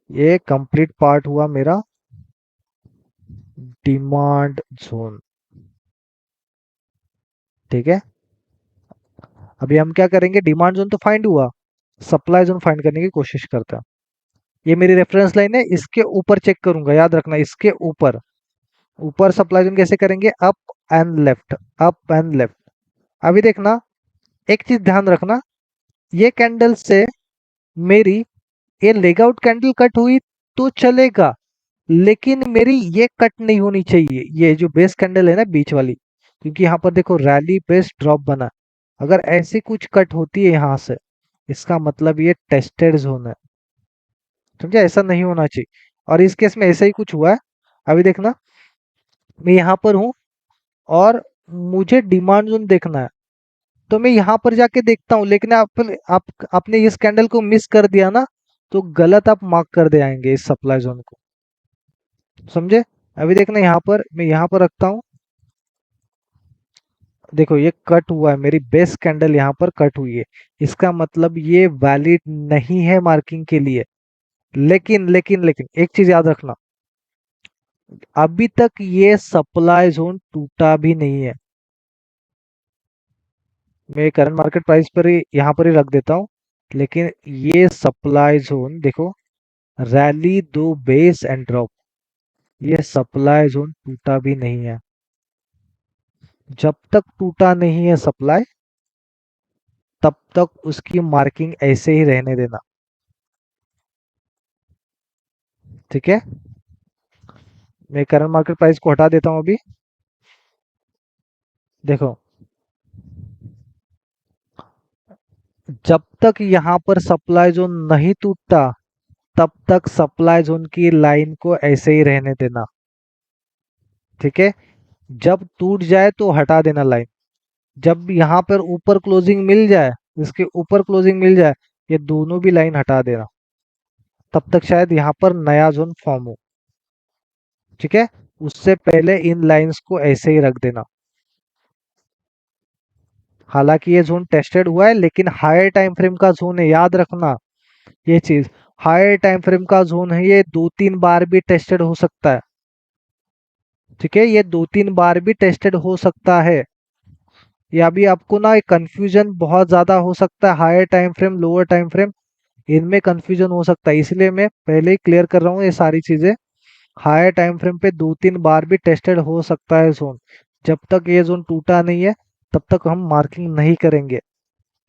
Speaker 1: ये कंप्लीट पार्ट हुआ मेरा डिमांड जोन। ठीक है, अभी हम क्या करेंगे, डिमांड जोन तो फाइंड हुआ, सप्लाई जोन फाइंड करने की कोशिश करते हैं। ये मेरी रेफरेंस लाइन है, इसके ऊपर चेक करूंगा, याद रखना इसके ऊपर। ऊपर सप्लाई जोन कैसे करेंगे, up and left, up and left. अभी देखना, एक चीज ध्यान रखना, ये कैंडल से मेरी ये लेग आउट कैंडल कट हुई तो चलेगा, लेकिन मेरी ये कट नहीं होनी चाहिए, ये जो बेस कैंडल है ना बीच वाली। क्योंकि यहाँ पर देखो रैली बेस ड्रॉप बना, अगर ऐसी कुछ कट होती है यहाँ से, इसका मतलब ये टेस्टेड जोन है। समझे? ऐसा नहीं होना चाहिए। और इस केस में ऐसा ही कुछ हुआ है। अभी देखना, मैं यहाँ पर हूँ और मुझे डिमांड जोन देखना है, तो मैं यहाँ पर जाके देखता हूँ, लेकिन आप आपने इस कैंडल को मिस कर दिया ना, तो गलत आप मार्क कर दे आएंगे इस सप्लाई जोन को। समझे? अभी देखना, यहाँ पर मैं यहाँ पर रखता हूँ। देखो ये कट हुआ है, मेरी बेस कैंडल यहाँ पर कट हुई है, इसका मतलब ये वैलिड नहीं है मार्किंग के लिए। लेकिन एक चीज याद रखना, अभी तक ये सप्लाई जोन टूटा भी नहीं है। मैं करंट मार्केट प्राइस पर ही यहाँ पर ही रख देता हूँ। लेकिन ये सप्लाई जोन देखो, रैली दो बेस एंड ड्रॉप, ये सप्लाई जोन टूटा भी नहीं है। जब तक टूटा नहीं है सप्लाई, तब तक उसकी मार्किंग ऐसे ही रहने देना। ठीक है, मैं करंट मार्केट प्राइस को हटा देता हूं अभी। देखो, जब तक यहाँ पर सप्लाई जोन नहीं टूटता, तब तक सप्लाई जोन की लाइन को ऐसे ही रहने देना। ठीक है, जब टूट जाए तो हटा देना लाइन। जब यहाँ पर ऊपर क्लोजिंग मिल जाए, इसके ऊपर क्लोजिंग मिल जाए, ये दोनों भी लाइन हटा देना। तब तक शायद यहाँ पर नया जोन फॉर्म हो। ठीक है, उससे पहले इन लाइंस को ऐसे ही रख देना। हालांकि ये जोन टेस्टेड हुआ है, लेकिन हायर टाइम फ्रेम का जोन है, याद रखना ये चीज। हायर टाइम फ्रेम का जोन है, ये 2-3 बार भी टेस्टेड हो सकता है। ठीक है, ये 2-3 बार भी टेस्टेड हो सकता है। ये अभी आपको ना कंफ्यूजन बहुत ज्यादा हो सकता है, higher time frame lower time frame, इनमें कंफ्यूजन हो सकता है, इसलिए मैं पहले ही क्लियर कर रहा हूँ ये सारी चीजें। हायर टाइम फ्रेम पे 2-3 बार भी टेस्टेड हो सकता है जोन। जब तक ये जोन टूटा नहीं है, तब तक हम मार्किंग नहीं करेंगे।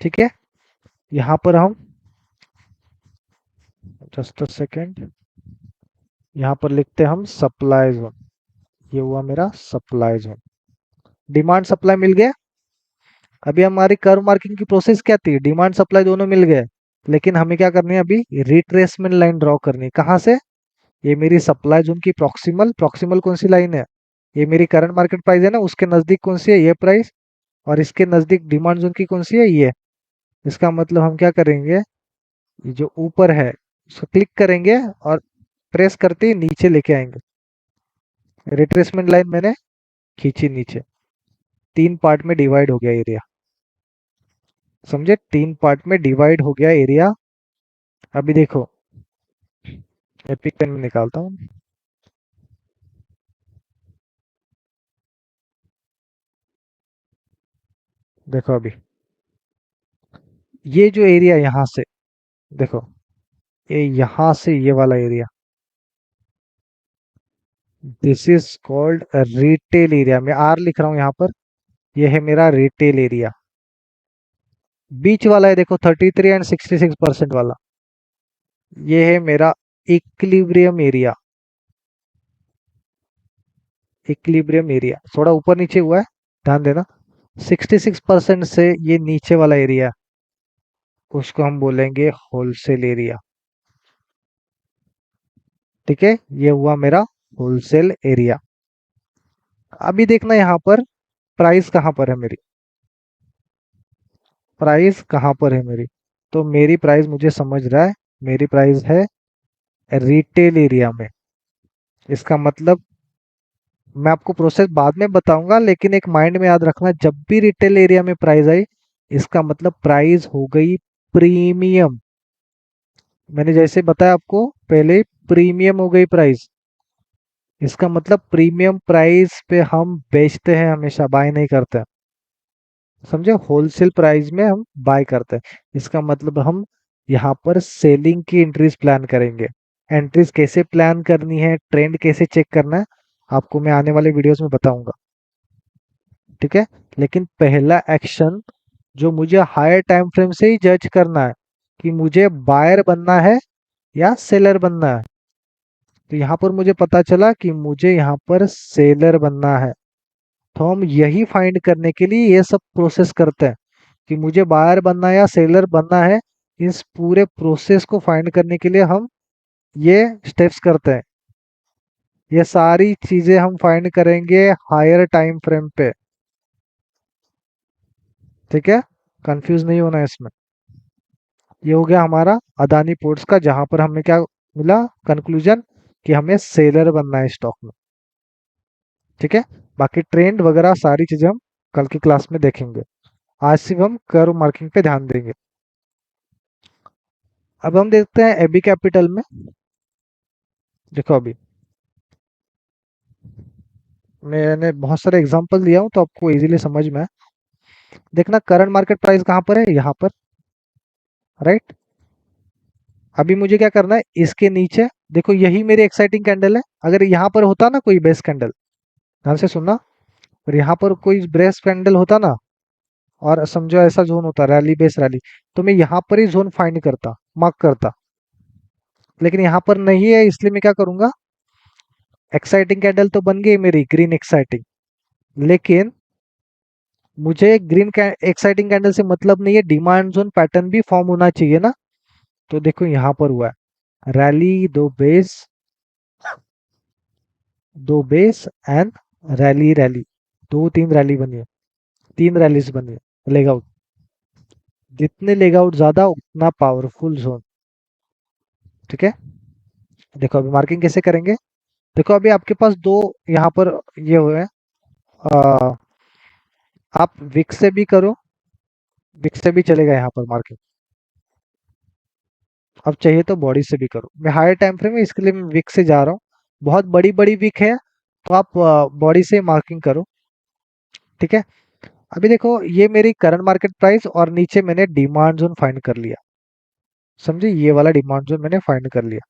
Speaker 1: ठीक है, यहाँ पर हम जस्ट अ सेकेंड, यहाँ पर लिखते हैं हम सप्लाई जोन। ये हुआ मेरा सप्लाई जोन। डिमांड सप्लाई मिल गया। अभी हमारी कर्व मार्किंग की प्रोसेस क्या थी, डिमांड सप्लाई दोनों मिल गए, लेकिन हमें क्या करनी है अभी, रिट्रेसमेंट लाइन ड्रॉ करनी है। कहाँ से? ये मेरी सप्लाई जोन की प्रॉक्सिमल, प्रॉक्सिमल कौन सी लाइन है, ये मेरी करंट मार्केट प्राइस है ना, उसके नजदीक कौन सी है, ये प्राइस। और इसके नजदीक डिमांड जोन की कौन सी है, ये। इसका मतलब हम क्या करेंगे, ये जो ऊपर है उसको क्लिक करेंगे और प्रेस करते ही नीचे लेके आएंगे। रिट्रेसमेंट लाइन मैंने खींची नीचे। 3 पार्ट में डिवाइड हो गया एरिया। समझे? 3 पार्ट में डिवाइड हो गया एरिया। अभी देखो, एपिक पेन में निकालता हूँ। देखो अभी, ये जो एरिया यहाँ से, देखो ये यहाँ से ये वाला area, this is called retail area. मैं आर लिख रहा हूँ यहाँ पर, ये है मेरा रिटेल एरिया। बीच वाला है देखो, 33 एंड 66% वाला, ये है मेरा इक्विलिब्रियम एरिया। इक्विलिब्रियम एरिया थोड़ा ऊपर नीचे हुआ है, ध्यान देना। 66% से ये नीचे वाला एरिया, उसको हम बोलेंगे होलसेल एरिया। ठीक है, ये हुआ मेरा होलसेल एरिया। अभी देखना यहाँ पर प्राइस कहाँ पर है मेरी, प्राइस कहाँ पर है मेरी। तो मेरी प्राइस मुझे समझ रहा है, मेरी प्राइस है रिटेल एरिया में। इसका मतलब मैं आपको प्रोसेस बाद में बताऊंगा, लेकिन एक माइंड में याद रखना, जब भी रिटेल एरिया में प्राइस आई, इसका मतलब प्राइस हो गई प्रीमियम। मैंने जैसे बताया आपको पहले, प्रीमियम हो गई प्राइस। इसका मतलब प्रीमियम प्राइस पे हम बेचते हैं, हमेशा बाय नहीं करते हैं। समझे, होलसेल प्राइस में हम बाय करते हैं। इसका मतलब हम यहाँ पर सेलिंग की एंट्रीज प्लान करेंगे। एंट्रीज कैसे प्लान करनी है, ट्रेंड कैसे चेक करना है, आपको मैं आने वाले वीडियोस में बताऊंगा। ठीक है, लेकिन पहला एक्शन जो मुझे हायर टाइम फ्रेम से ही जज करना है कि मुझे बायर बनना है या सेलर बनना है। तो यहाँ पर मुझे पता चला कि मुझे यहाँ पर सेलर बनना है। तो हम यही फाइंड करने के लिए ये सब प्रोसेस करते हैं कि मुझे बायर बनना है या सेलर बनना है। इस पूरे प्रोसेस को फाइंड करने के लिए हम ये स्टेप्स करते हैं। ये सारी चीजें हम फाइंड करेंगे हायर टाइम फ्रेम पे। ठीक है, कंफ्यूज नहीं होना है इसमें। ये हो गया हमारा अदानी पोर्ट्स का, जहां पर हमें क्या मिला कंक्लूजन, कि हमें सेलर बनना है स्टॉक में। ठीक है, बाकी ट्रेंड वगैरह सारी चीजें हम कल की क्लास में देखेंगे। आज सिर्फ हम कर्व मार्किंग पे ध्यान देंगे। अब हम देखते हैं एबी कैपिटल में। देखो अभी मैंने बहुत सारे एग्जांपल दिया हूं तो आपको इजीली समझ में आए। देखना करंट मार्केट प्राइस कहां पर है, यहाँ पर, राइट। अभी मुझे क्या करना है, इसके नीचे देखो, यही मेरी एक्साइटिंग कैंडल है। अगर यहाँ पर होता ना कोई बेस कैंडल, ध्यान से सुनना, और यहाँ पर कोई बेस कैंडल होता ना, और समझो ऐसा जोन होता रैली बेस रैली, तो मैं यहाँ पर ही जोन फाइंड करता, मार्क करता। लेकिन यहाँ पर नहीं है, इसलिए मैं क्या करूंगा, एक्साइटिंग कैंडल तो बन गई मेरी ग्रीन एक्साइटिंग, लेकिन मुझे ग्रीन एक्साइटिंग कैंडल से मतलब नहीं है, डिमांड जोन पैटर्न भी फॉर्म होना चाहिए ना। तो देखो यहाँ पर हुआ है रैली, दो बेस एंड रैली रैली, दो तीन रैली बनी है, तीन रैलीज बनी है लेग आउट। जितने लेग आउट ज्यादा उतना पावरफुल जोन। ठीक है, देखो अभी मार्किंग कैसे करेंगे। देखो अभी आपके पास दो यहाँ पर ये हुए हैं। अ, आप विक से भी करो, विक से भी चलेगा यहाँ पर मार्किंग। अब चाहिए तो बॉडी से भी करो, मैं हायर टाइम फ्रेम है इसके लिए मैं विक से जा रहा हूँ। बहुत बड़ी बड़ी विक है तो आप बॉडी से मार्किंग करो। ठीक है, अभी देखो ये मेरी करंट मार्केट प्राइस, और नीचे मैंने डिमांड जोन फाइंड कर लिया। समझे, ये वाला डिमांड जोन मैंने फाइंड कर लिया।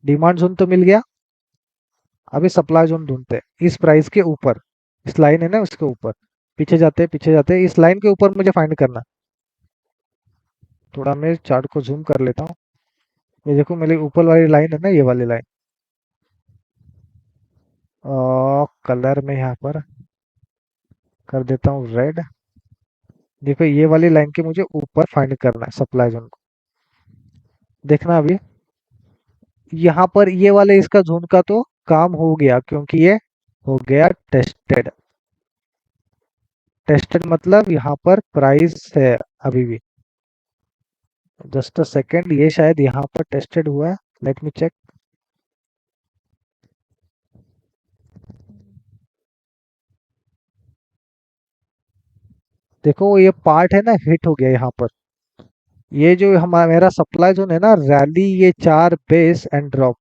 Speaker 1: डिमांड जोन तो मिल गया। अभी सप्लाई जोन ढूंढते हैं इस प्राइस के ऊपर, इस लाइन है ना उसके ऊपर। पीछे जाते इस लाइन के ऊपर मुझे फाइंड करना। थोड़ा मैं चार्ट को जूम कर लेता हूँ। ये देखो मेरी ऊपर वाली लाइन है ना, ये वाली लाइन, कलर में यहाँ पर कर देता हूँ रेड। देखो ये वाली लाइन के मुझे ऊपर फाइंड करना है सप्लाई जोन को। देखना अभी यहाँ पर ये वाले इसका जोन का तो काम हो गया, क्योंकि ये हो गया टेस्टेड। टेस्टेड मतलब यहाँ पर प्राइस है अभी भी। जस्ट अ सेकेंड, ये शायद यहाँ पर टेस्टेड हुआ है, लेट मी चेक। देखो ये पार्ट है ना, हिट हो गया यहाँ पर। ये जो हमारा मेरा सप्लाई जोन है ना, रैली, ये चार बेस एंड ड्रॉप,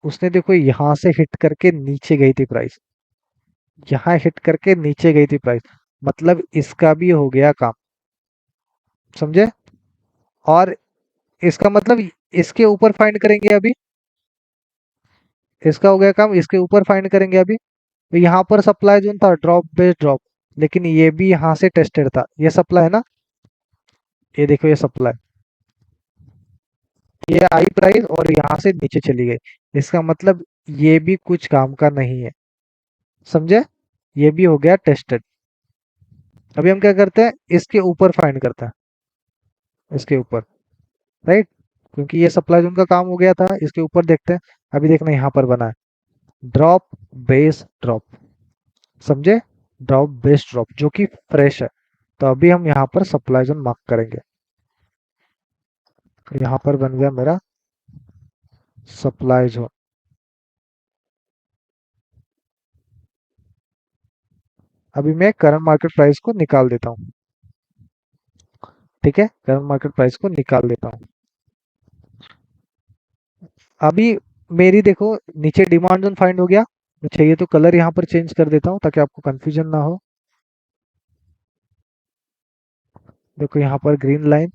Speaker 1: उसने देखो यहाँ से हिट करके नीचे गई थी प्राइस, यहाँ हिट करके नीचे गई थी प्राइस, मतलब इसका भी हो गया काम। समझे, और इसका मतलब इसके ऊपर फाइंड करेंगे अभी, इसका हो गया काम, इसके ऊपर फाइंड करेंगे अभी। तो यहाँ पर सप्लाई जोन था ड्रॉप बेस ड्रॉप, लेकिन ये भी यहाँ से टेस्टेड था, ये सप्लाई है ना, ये देखो ये सप्लाई, ये आई प्राइस और यहाँ से नीचे चली गई, इसका मतलब ये भी कुछ काम का नहीं है। समझे? ये भी हो गया टेस्टेड। अभी हम क्या करते हैं, इसके ऊपर फाइंड करते हैं, इसके ऊपर, राइट, क्योंकि ये सप्लाई जोन का काम हो गया था, इसके ऊपर देखते हैं। अभी देखना यहाँ पर बना है ड्रॉप बेस ड्रॉप। समझे? ड्रॉप बेस ड्रॉप जो कि फ्रेश है। तो अभी हम यहाँ पर सप्लाई जोन मार्क करेंगे। यहाँ पर बन गया मेरा सप्लाई जोन। अभी मैं करंट मार्केट प्राइस को निकाल देता हूँ। ठीक है, करंट मार्केट प्राइस को निकाल देता हूँ। अभी मेरी देखो नीचे डिमांड जोन फाइंड हो गया। तो चाहिए तो कलर यहाँ पर चेंज कर देता हूँ ताकि आपको कंफ्यूजन ना हो। देखो यहाँ पर ग्रीन लाइन,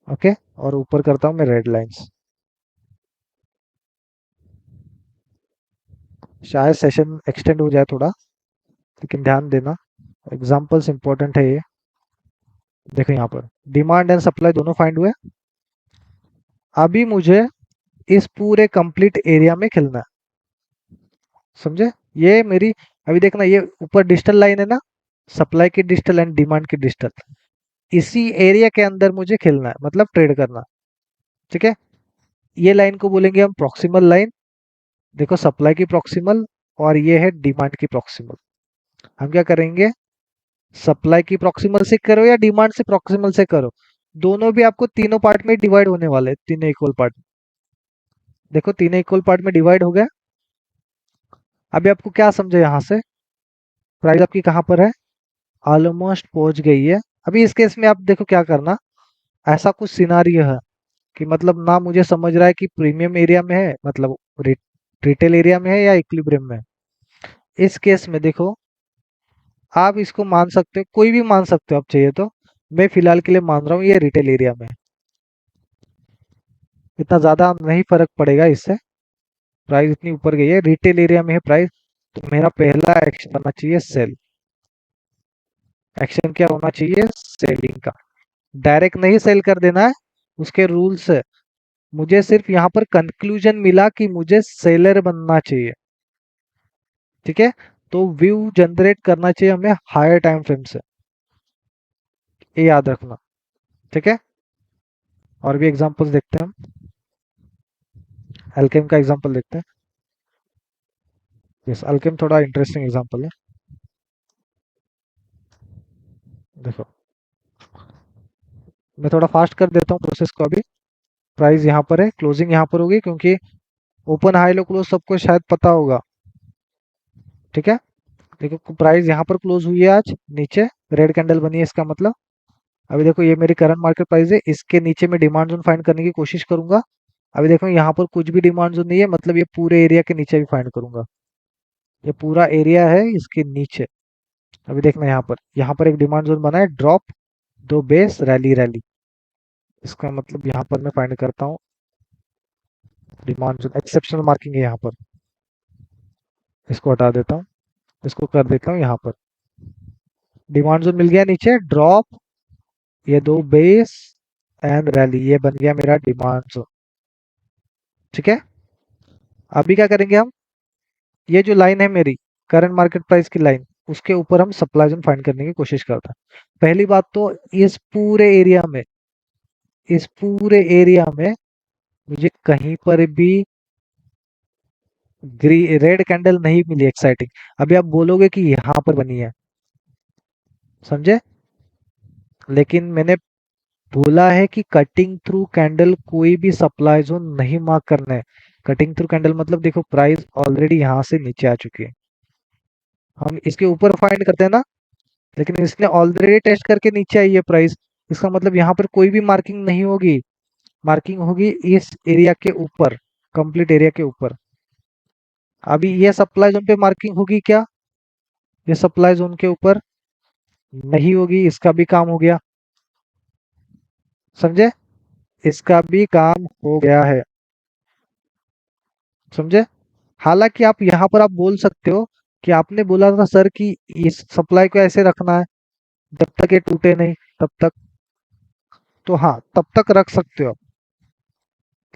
Speaker 1: ओके, और ऊपर करता हूँ मैं रेड लाइंस। शायद सेशन एक्सटेंड हो जाए थोड़ा, लेकिन ध्यान देना एग्जांपल्स इंपॉर्टेंट है ये। देखो यहाँ पर डिमांड एंड सप्लाई दोनों फाइंड हुए। अभी मुझे इस पूरे कंप्लीट एरिया में खेलना है। समझे? ये मेरी, अभी देखना ये ऊपर डिजिटल लाइन है ना, सप्लाई की डिजिटल एंड डिमांड की डिजिटल, इसी एरिया के अंदर मुझे खेलना है, मतलब ट्रेड करना। ठीक है, ये लाइन को बोलेंगे हम प्रॉक्सिमल लाइन। देखो सप्लाई की प्रॉक्सिमल और ये है डिमांड की प्रॉक्सिमल। हम क्या करेंगे, सप्लाई की प्रॉक्सिमल से करो या डिमांड से प्रॉक्सिमल से करो, दोनों भी आपको तीनों पार्ट में डिवाइड होने वाले हैं, तीनों इक्वल पार्ट। देखो तीनों इक्वल पार्ट में डिवाइड हो गया। अभी आपको क्या समझे यहाँ से, प्राइस आपकी कहाँ पर है, ऑलमोस्ट पहुंच गई है। अभी इस केस में आप देखो क्या करना, ऐसा कुछ सिनारियो है कि मतलब ना मुझे समझ रहा है कि प्रीमियम एरिया में है, मतलब रिटेल एरिया में है या इक्विलिब्रियम में है। इस केस में देखो आप इसको मान सकते हो, कोई भी मान सकते हो आप चाहिए तो। मैं फिलहाल के लिए मान रहा हूँ ये रिटेल एरिया में है। इतना ज्यादा नहीं फर्क पड़ेगा इससे, प्राइस इतनी ऊपर गई है, रिटेल एरिया में है प्राइस। तो मेरा पहला एक्शन बनना चाहिए सेल। एक्शन क्या होना चाहिए, सेलिंग का। डायरेक्ट नहीं सेल कर देना है, उसके रूल्स है। मुझे सिर्फ यहाँ पर कंक्लूजन मिला कि मुझे सेलर बनना चाहिए। ठीक है, तो व्यू जनरेट करना चाहिए हमें हायर टाइम फ्रेम से, ये याद रखना। ठीक है, और भी एग्जांपल्स देखते हैं हम। अल्केम का एग्जांपल देखते हैं। यस, अल्केम थोड़ा इंटरेस्टिंग एग्जांपल है। देखो मैं थोड़ा फास्ट कर देता हूँ प्रोसेस को। अभी प्राइस यहाँ पर है, क्लोजिंग यहाँ पर होगी, क्योंकि ओपन हाई लो क्लोज सबको शायद पता होगा। ठीक है, देखो प्राइस यहाँ पर क्लोज हुई है आज नीचे, रेड कैंडल बनी है, इसका मतलब अभी देखो ये मेरी करंट मार्केट प्राइस है, इसके नीचे मैं डिमांड जोन फाइंड करने की कोशिश करूंगा। अभी देखो यहाँ पर कुछ भी डिमांड जोन नहीं है, मतलब ये पूरे एरिया के नीचे भी फाइंड करूंगा। ये पूरा एरिया है इसके नीचे। अभी देखना यहाँ पर एक डिमांड जोन बना है ड्रॉप, दो बेस, रैली रैली। इसका मतलब यहाँ पर मैं फाइंड करता हूँ डिमांड जोन, एक्सेप्शनल मार्किंग है यहाँ पर, इसको हटा देता हूँ, इसको कर देता हूँ यहाँ पर। डिमांड जोन मिल गया नीचे, ड्रॉप, ये दो बेस एंड रैली, ये बन गया मेरा डिमांड जोन। ठीक है, अभी क्या करेंगे हम, ये जो लाइन है मेरी करंट मार्केट प्राइस की लाइन, उसके ऊपर हम सप्लाई जोन फाइंड करने की कोशिश करते हैं। पहली बात तो इस पूरे एरिया में मुझे कहीं पर भी रेड कैंडल नहीं मिली एक्साइटिंग। अभी आप बोलोगे कि यहाँ पर बनी है, समझे, लेकिन मैंने बोला है कि कटिंग थ्रू कैंडल कोई भी सप्लाई जोन नहीं मार्क करना है। कटिंग थ्रू कैंडल मतलब देखो प्राइस ऑलरेडी यहाँ से नीचे आ चुकी है, हम इसके ऊपर फाइंड करते हैं ना, लेकिन इसने ऑलरेडी टेस्ट करके नीचे आई है प्राइस। इसका मतलब यहाँ पर कोई भी मार्किंग नहीं होगी, मार्किंग होगी इस एरिया के ऊपर, कंप्लीट एरिया के ऊपर। अभी ये सप्लाई जोन पे मार्किंग होगी क्या, ये सप्लाई जोन के ऊपर नहीं होगी, इसका भी काम हो गया। समझे, इसका भी काम हो गया है। समझे, हालांकि आप यहाँ पर आप बोल सकते हो कि आपने बोला था सर कि इस सप्लाई को ऐसे रखना है, जब तक ये टूटे नहीं तब तक, तो हाँ तब तक रख सकते हो आप।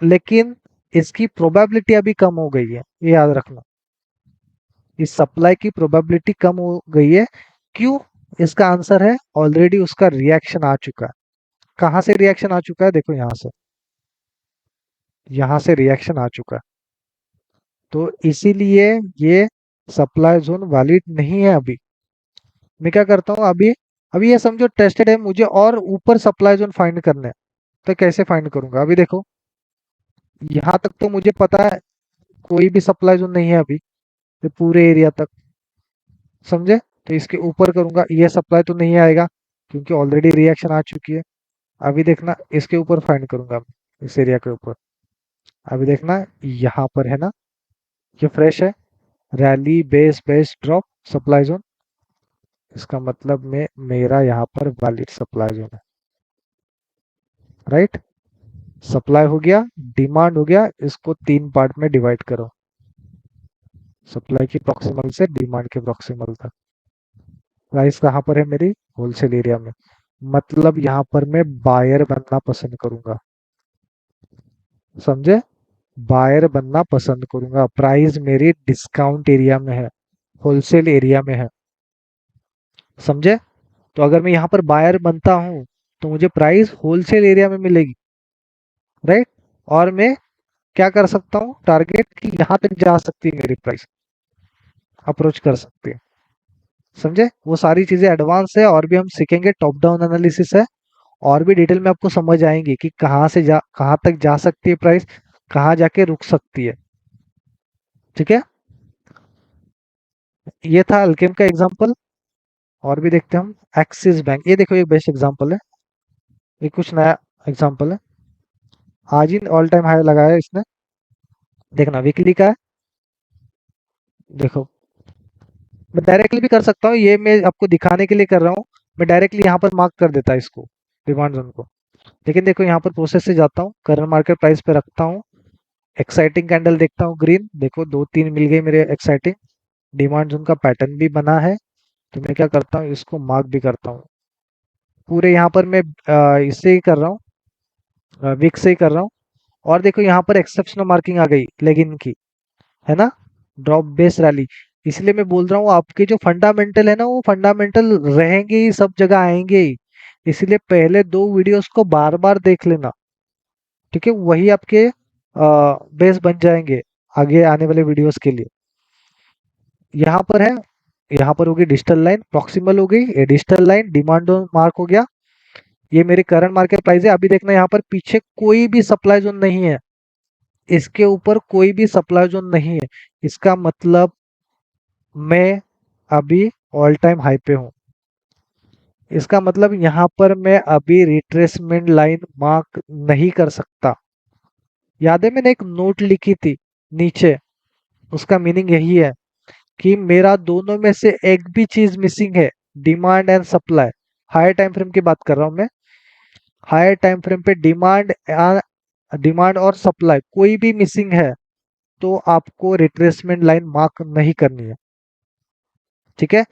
Speaker 1: लेकिन इसकी प्रोबेबिलिटी अभी कम हो गई है, ये याद रखना। इस सप्लाई की प्रोबेबिलिटी कम हो गई है। क्यों? इसका आंसर है ऑलरेडी उसका रिएक्शन आ चुका है। कहाँ से रिएक्शन आ चुका है? देखो यहाँ से, यहाँ से रिएक्शन आ चुका है। तो इसीलिए ये सप्लाई जोन वैलिड नहीं है अभी। मैं क्या करता हूँ अभी, अभी ये समझो टेस्टेड है, मुझे और ऊपर सप्लाई जोन फाइंड करना है। तो कैसे फाइंड करूंगा? अभी देखो, यहाँ तक तो मुझे पता है कोई भी सप्लाई जोन नहीं है अभी, ये पूरे एरिया तक, समझे? तो इसके ऊपर करूंगा, ये सप्लाई तो नहीं आएगा क्योंकि ऑलरेडी रिएक्शन आ चुकी है। अभी देखना इसके ऊपर फाइंड करूंगा मैं, इस एरिया के ऊपर। अभी देखना यहाँ पर है ना, ये फ्रेश है, rally base base drop supply zone. इसका मतलब में मेरा यहाँ पर वैलिड सप्लाई जोन है, राइट? सप्लाई हो गया, डिमांड हो गया, इसको तीन पार्ट में डिवाइड करो, सप्लाई की प्रॉक्सिमल से डिमांड के प्रॉक्सिमल तक। प्राइस कहाँ पर है मेरी? होलसेल एरिया में। मतलब यहाँ पर मैं बायर बनना पसंद करूंगा, समझे? बायर बनना पसंद करूंगा। प्राइस मेरी डिस्काउंट एरिया में है, होलसेल एरिया में है, समझे? तो अगर मैं यहाँ पर बायर बनता हूँ तो मुझे प्राइस होलसेल एरिया में मिलेगी, राइट? और मैं क्या कर सकता हूँ, टारगेट की यहाँ तक जा सकती है मेरी प्राइस, अप्रोच कर सकती है, समझे? वो सारी चीजें एडवांस है, और भी हम सीखेंगे। टॉप डाउन एनालिसिस है, और भी डिटेल में आपको समझ आएंगी कि कहाँ तक जा सकती है प्राइस, कहाँ जाके रुक सकती है। ठीक है, ये था अल्केम का एग्जांपल। और भी देखते हैं हम। एक्सिस बैंक, ये देखो, ये बेस्ट एग्जांपल है, ये कुछ नया एग्जांपल है। आज ही ऑल टाइम हाई लगाया है इसने, देखना वीकली का है। देखो, मैं डायरेक्टली भी कर सकता हूँ, ये मैं आपको दिखाने के लिए कर रहा हूँ। मैं डायरेक्टली यहाँ पर मार्क कर देता इसको, डिमांड जोन को। लेकिन देखो यहाँ पर प्रोसेस से जाता हूँ, करंट मार्केट प्राइस पे रखता हूँ, एक्साइटिंग कैंडल देखता हूँ ग्रीन, देखो दो तीन मिल गई मेरे एक्साइटिंग। डिमांड जोन का पैटर्न भी बना है, तो मैं क्या करता हूँ, इसको मार्क भी करता हूँ पूरे। यहाँ पर मैं इससे ही कर रहा हूँ, विक से ही कर रहा हूँ। और देखो यहाँ पर एक्सेप्शनल मार्किंग आ गई लेगिन की, है ना, ड्रॉप बेस रैली। इसलिए मैं बोल रहा हूँ आपके जो फंडामेंटल है ना, वो फंडामेंटल रहेंगे ही, सब जगह आएंगे ही। इसलिए पहले दो वीडियोस को बार बार देख लेना, ठीक है? वही आपके बेस बन जाएंगे आगे आने वाले वीडियोस के लिए। यहाँ पर है, यहाँ पर होगी डिजिटल लाइन, प्रॉक्सिमल हो गई, ये डिजिटल लाइन डिमांड मार्क हो गया। ये मेरी करंट मार्केट प्राइस है। अभी देखना यहाँ पर पीछे कोई भी सप्लाई जोन नहीं है, इसके ऊपर कोई भी सप्लाई जोन नहीं है। इसका मतलब मैं अभी ऑल टाइम हाई पे हूँ। इसका मतलब यहाँ पर मैं अभी रिट्रेसमेंट लाइन मार्क नहीं कर सकता। याद है मैंने एक नोट लिखी थी नीचे, उसका मीनिंग यही है कि मेरा दोनों में से एक भी चीज मिसिंग है, demand and supply. Higher time frame की बात कर रहा हूं मैं। हायर टाइम फ्रेम पे डिमांड और सप्लाई कोई भी मिसिंग है तो आपको रिट्रेसमेंट लाइन मार्क नहीं करनी है, ठीक है?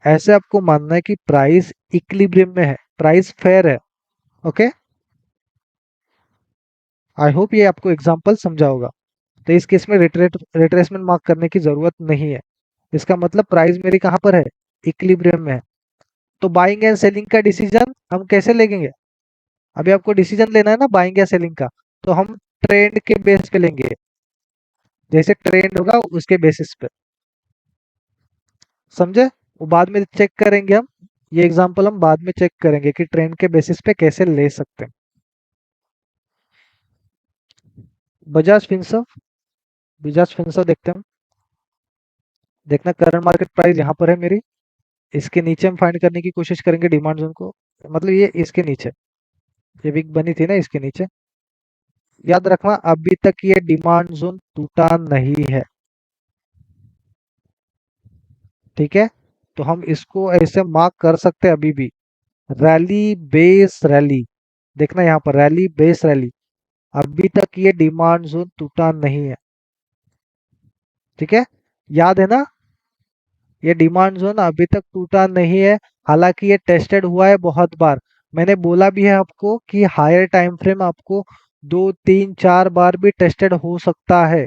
Speaker 1: ऐसे आपको मानना है कि प्राइस इक्विलिब्रियम में है, प्राइस फेयर है। ओके, आई होप ये आपको एग्जांपल समझा होगा। तो इस केस में रिट्रेसमेंट मार्क करने की जरूरत नहीं है। इसका मतलब प्राइस मेरी कहाँ पर है? इक्विलिब्रियम में है। तो बाइंग एंड सेलिंग का डिसीजन हम कैसे लेंगे? अभी आपको डिसीजन लेना है ना बाइंग या सेलिंग का, तो हम ट्रेंड के बेस पे लेंगे। जैसे ट्रेंड होगा उसके बेसिस पे, समझे? वो बाद में चेक करेंगे हम, ये एग्जांपल हम बाद में चेक करेंगे कि ट्रेंड के बेसिस पे कैसे ले सकते हैं। बजाज फिंसर्व, बजाज फिंसर्व देखते हैं हम। देखना करंट मार्केट प्राइस यहाँ पर है मेरी, इसके नीचे हम फाइंड करने की कोशिश करेंगे डिमांड जोन को। मतलब ये इसके नीचे, ये वीक बनी थी ना, इसके नीचे। याद रखना अभी तक ये डिमांड जोन टूटा नहीं है, ठीक है? तो हम इसको ऐसे मार्क कर सकते हैं अभी भी, रैली बेस रैली। देखना यहाँ पर रैली बेस रैली, अभी तक ये डिमांड जोन टूटा नहीं है, ठीक है? याद है ना? ये डिमांड जोन अभी तक टूटा नहीं है, हालांकि ये टेस्टेड हुआ है बहुत बार। मैंने बोला भी है आपको कि हायर टाइम फ्रेम आपको 2 3 4 बार भी टेस्टेड हो सकता है।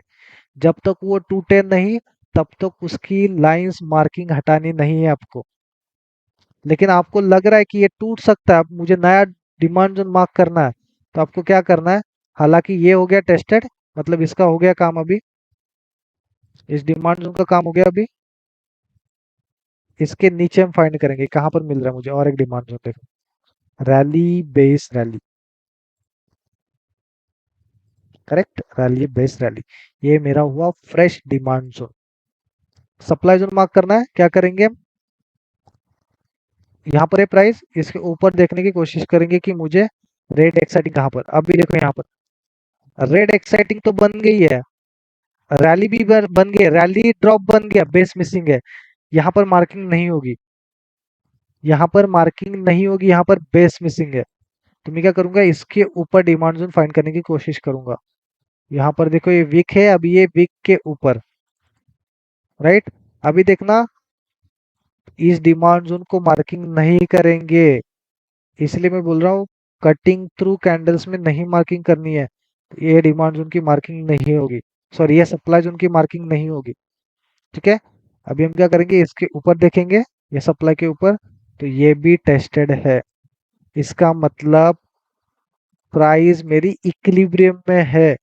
Speaker 1: जब तक वो टूटे नहीं तब तक उसकी लाइंस मार्किंग हटानी नहीं है आपको। लेकिन आपको लग रहा है कि ये टूट सकता है, अब मुझे नया डिमांड जोन मार्क करना है, तो आपको क्या करना है, हालांकि ये हो गया टेस्टेड, मतलब इसका हो गया काम अभी, इस डिमांड जोन का काम हो गया अभी। इसके नीचे हम फाइंड करेंगे कहाँ पर मिल रहा है मुझे और एक डिमांड जोन, देखो, rally base rally, correct, rally base rally, ये मेरा हुआ fresh demand zone. Supply zone mark करना है, क्या करेंगे हम, यहाँ पर है प्राइस, इसके ऊपर देखने की कोशिश करेंगे कि मुझे रेड एक्साइटिंग कहाँ पर, अभी देखो यहाँ पर रेड एक्साइटिंग तो बन गई है, रैली भी बन गई, रैली ड्रॉप बन गया, बेस मिसिंग है, यहाँ पर मार्किंग नहीं होगी, यहाँ पर मार्किंग नहीं होगी, यहाँ पर बेस मिसिंग है। तो मैं क्या करूंगा, इसके ऊपर डिमांड जोन फाइंड करने की कोशिश करूंगा। यहाँ पर देखो ये वीक है, अभी ये वीक के ऊपर, राइट, अभी देखना इस डिमांड जोन को मार्किंग नहीं करेंगे, इसलिए मैं बोल रहा हूँ कटिंग थ्रू कैंडल्स में नहीं मार्किंग करनी है, ये डिमांड जोन की मार्किंग नहीं होगी, सॉरी ये सप्लाई जोन की मार्किंग नहीं होगी। ठीक है, अभी हम क्या करेंगे, इसके ऊपर देखेंगे, ये सप्लाई के ऊपर, तो ये भी टेस्टेड है, इसका मतलब प्राइस मेरी इक्विलिब्रियम में है,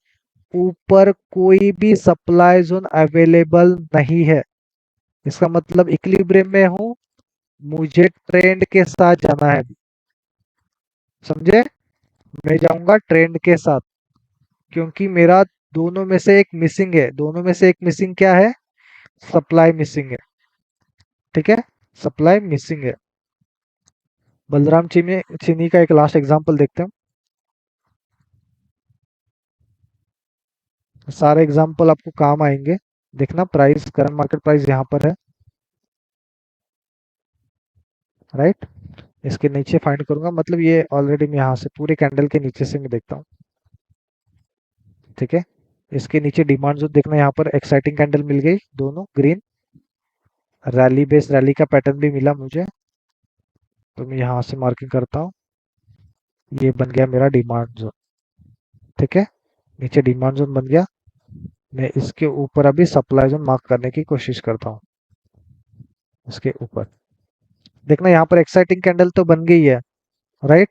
Speaker 1: ऊपर कोई भी सप्लाई जोन अवेलेबल नहीं है, इसका मतलब इक्विलिब्रियम में हूँ, मुझे ट्रेंड के साथ जाना है, समझे, मैं जाऊंगा ट्रेंड के साथ, क्योंकि मेरा दोनों में से एक मिसिंग है, दोनों में से एक मिसिंग क्या है, सप्लाई मिसिंग है, ठीक है, सप्लाई मिसिंग है। बलराम चीनी चीनी का एक लास्ट एग्जांपल देखते हैं, सारे एग्जांपल आपको काम आएंगे, देखना प्राइस करंट मार्केट प्राइस यहाँ पर है, राइट, इसके नीचे फाइंड करूंगा, मतलब ये ऑलरेडी मैं यहाँ से पूरे कैंडल के नीचे से मैं देखता हूँ, ठीक है, इसके नीचे डिमांड जो देखना, यहाँ पर एक्साइटिंग कैंडल मिल गई, दोनों ग्रीन, रैली बेस रैली का पैटर्न भी मिला मुझे, तो मैं यहाँ से मार्किंग करता हूँ, ये बन गया मेरा डिमांड जोन, ठीक है, नीचे डिमांड जोन बन गया, मैं इसके ऊपर अभी सप्लाई जोन मार्क करने की कोशिश करता हूँ, इसके ऊपर देखना, यहाँ पर एक्साइटिंग कैंडल तो बन गई है, राइट,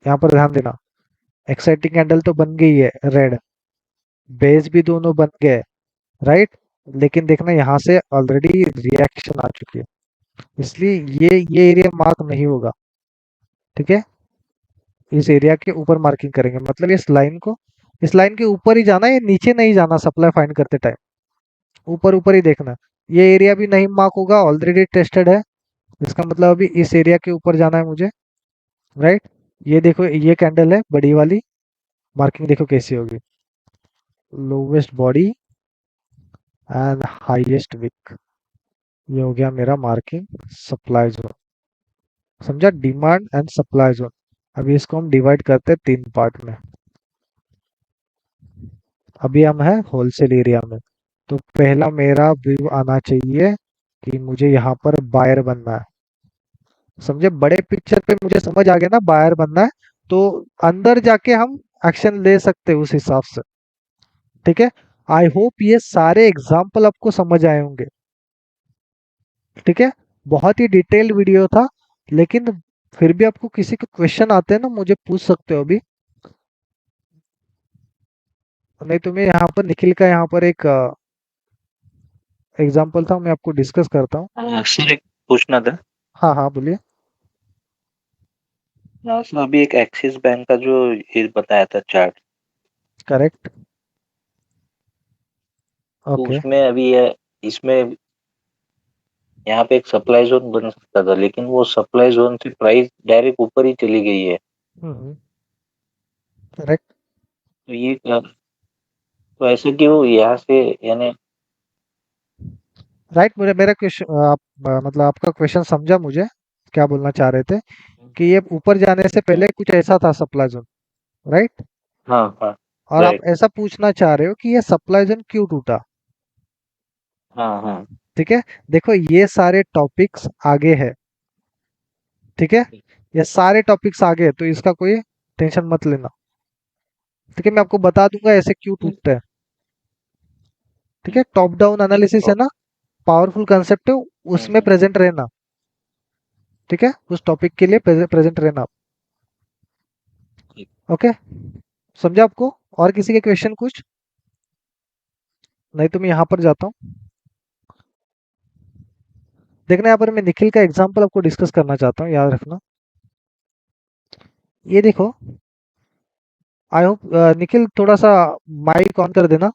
Speaker 1: यहाँ पर ध्यान देना, एक्साइटिंग कैंडल तो बन गई है रेड, बेस भी दोनों बन गए, राइट, लेकिन देखना यहाँ से ऑलरेडी रिएक्शन आ चुकी है, इसलिए ये एरिया मार्क नहीं होगा, ठीक है, इस एरिया के ऊपर मार्किंग करेंगे, मतलब इस लाइन के ऊपर ही जाना है, ये नीचे नहीं जाना, सप्लाई फाइंड करते टाइम ऊपर ऊपर ही देखना, ये एरिया भी नहीं मार्क होगा, ऑलरेडी टेस्टेड है, इसका मतलब अभी इस एरिया के ऊपर जाना है मुझे, राइट, ये देखो ये कैंडल है बड़ी वाली, मार्किंग देखो कैसी होगी, lowest body and highest wick, ये हो गया मेरा मार्किंग सप्लाई जोन, समझा, डिमांड एंड सप्लाई जोन। अभी इसको हम डिवाइड करते हैं 3 पार्ट में, अभी हम हैं होलसेल एरिया में, तो पहला मेरा व्यू आना चाहिए कि मुझे यहाँ पर बायर बनना है, समझे, बड़े पिक्चर पे मुझे समझ आ गया ना, बायर बनना है, तो अंदर जाके हम एक्शन ले सकते हैं उस हिसाब से, ठीक है, आई होप ये सारे एग्जाम्पल आपको समझ आए होंगे, ठीक है, बहुत ही डिटेल्ड वीडियो था, लेकिन फिर भी आपको किसी के क्वेश्चन आते हैं ना, मुझे पूछ सकते हो अभी, नहीं तो मैं यहाँ पर निखिल का यहाँ पर एक एग्जाम्पल था, मैं आपको डिस्कस करता हूँ।
Speaker 2: सर एक पूछना था।
Speaker 1: हाँ हाँ बोलिए।
Speaker 2: सर अभी एक एक्सिस बैंक का जो ये बताया था चार्ट,
Speaker 1: करेक्ट,
Speaker 2: तो
Speaker 1: ओके,
Speaker 2: उसमें अभी है, इसमें यहाँ पे एक सप्लाई जोन बन सकता था, लेकिन वो सप्लाई जोन से प्राइस डायरेक्ट ऊपर ही चली गई है,
Speaker 1: करेक्ट,
Speaker 2: तो ये तो ऐसे क्यों यहाँ से, यानी
Speaker 1: राइट, मुझे मेरा क्वेश्चन आप मतलब आपका क्वेश्चन समझा मुझे, क्या बोलना चाह रहे थे, कि ये ऊपर जाने से पहले कुछ ऐसा था सप्लाई जोन, राइट,
Speaker 2: हाँ हाँ,
Speaker 1: और आप
Speaker 2: राइट,
Speaker 1: ऐसा पूछना चाह रहे हो कि ये सप्लाई जोन क्यों टूटा,
Speaker 2: हाँ हाँ,
Speaker 1: ठीक है, देखो ये सारे टॉपिक्स आगे है, ठीक है, ये सारे टॉपिक्स आगे है, तो इसका कोई टेंशन मत लेना। ठीक है, मैं आपको बता दूंगा ऐसे क्यों टूटता है। ठीक है, टॉप डाउन एनालिसिस है
Speaker 2: तो
Speaker 1: ना, पावरफुल कंसेप्ट है, उसमें
Speaker 2: हम्म,
Speaker 1: प्रेजेंट रहना। ठीक है, उस टॉपिक के लिए प्रेजेंट रहना।
Speaker 2: ठीक।
Speaker 1: ओके, समझा आपको? और किसी के क्वेश्चन कुछ? नहीं तो मैं यहाँ पर जाता हूँ। देखना, यहाँ पर मैं निखिल का एग्जांपल आपको डिस्कस करना चाहता हूँ, याद रखना। ये देखो, आई होप निखिल थोड़ा सा माइक ऑन कर देना।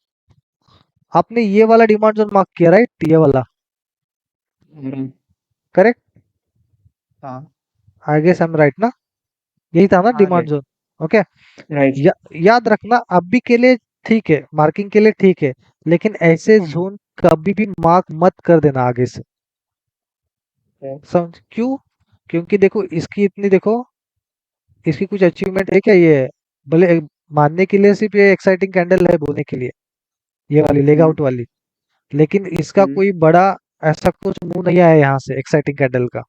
Speaker 1: आपने ये वाला डिमांड जोन मार्क किया, राइट? ये वाला,
Speaker 2: हम्म,
Speaker 1: करेक्ट?
Speaker 2: हाँ
Speaker 1: I guess I am right ना? यही था ना
Speaker 2: हाँ
Speaker 1: demand
Speaker 2: right
Speaker 1: zone? Okay.
Speaker 2: Right.
Speaker 1: याद रखना, अभी के लिए ठीक है, मार्किंग के लिए ठीक है, लेकिन ऐसे
Speaker 2: हम्म,
Speaker 1: जोन कभी भी मार्क मत कर देना आगे से।
Speaker 2: okay,
Speaker 1: समझ क्यों? क्योंकि देखो इसकी इतनी, देखो इसकी कुछ अचीवमेंट है क्या ये? भले मानने के लिए सिर्फ ये एक्साइटिंग कैंडल है, बोलने के लिए, ये वाली लेग
Speaker 2: हम्म,
Speaker 1: आउट वाली, लेकिन इसका
Speaker 2: हम्म,
Speaker 1: कोई बड़ा ऐसा कुछ मुंह नहीं आया यहाँ से एक्साइटिंग कैंडल का,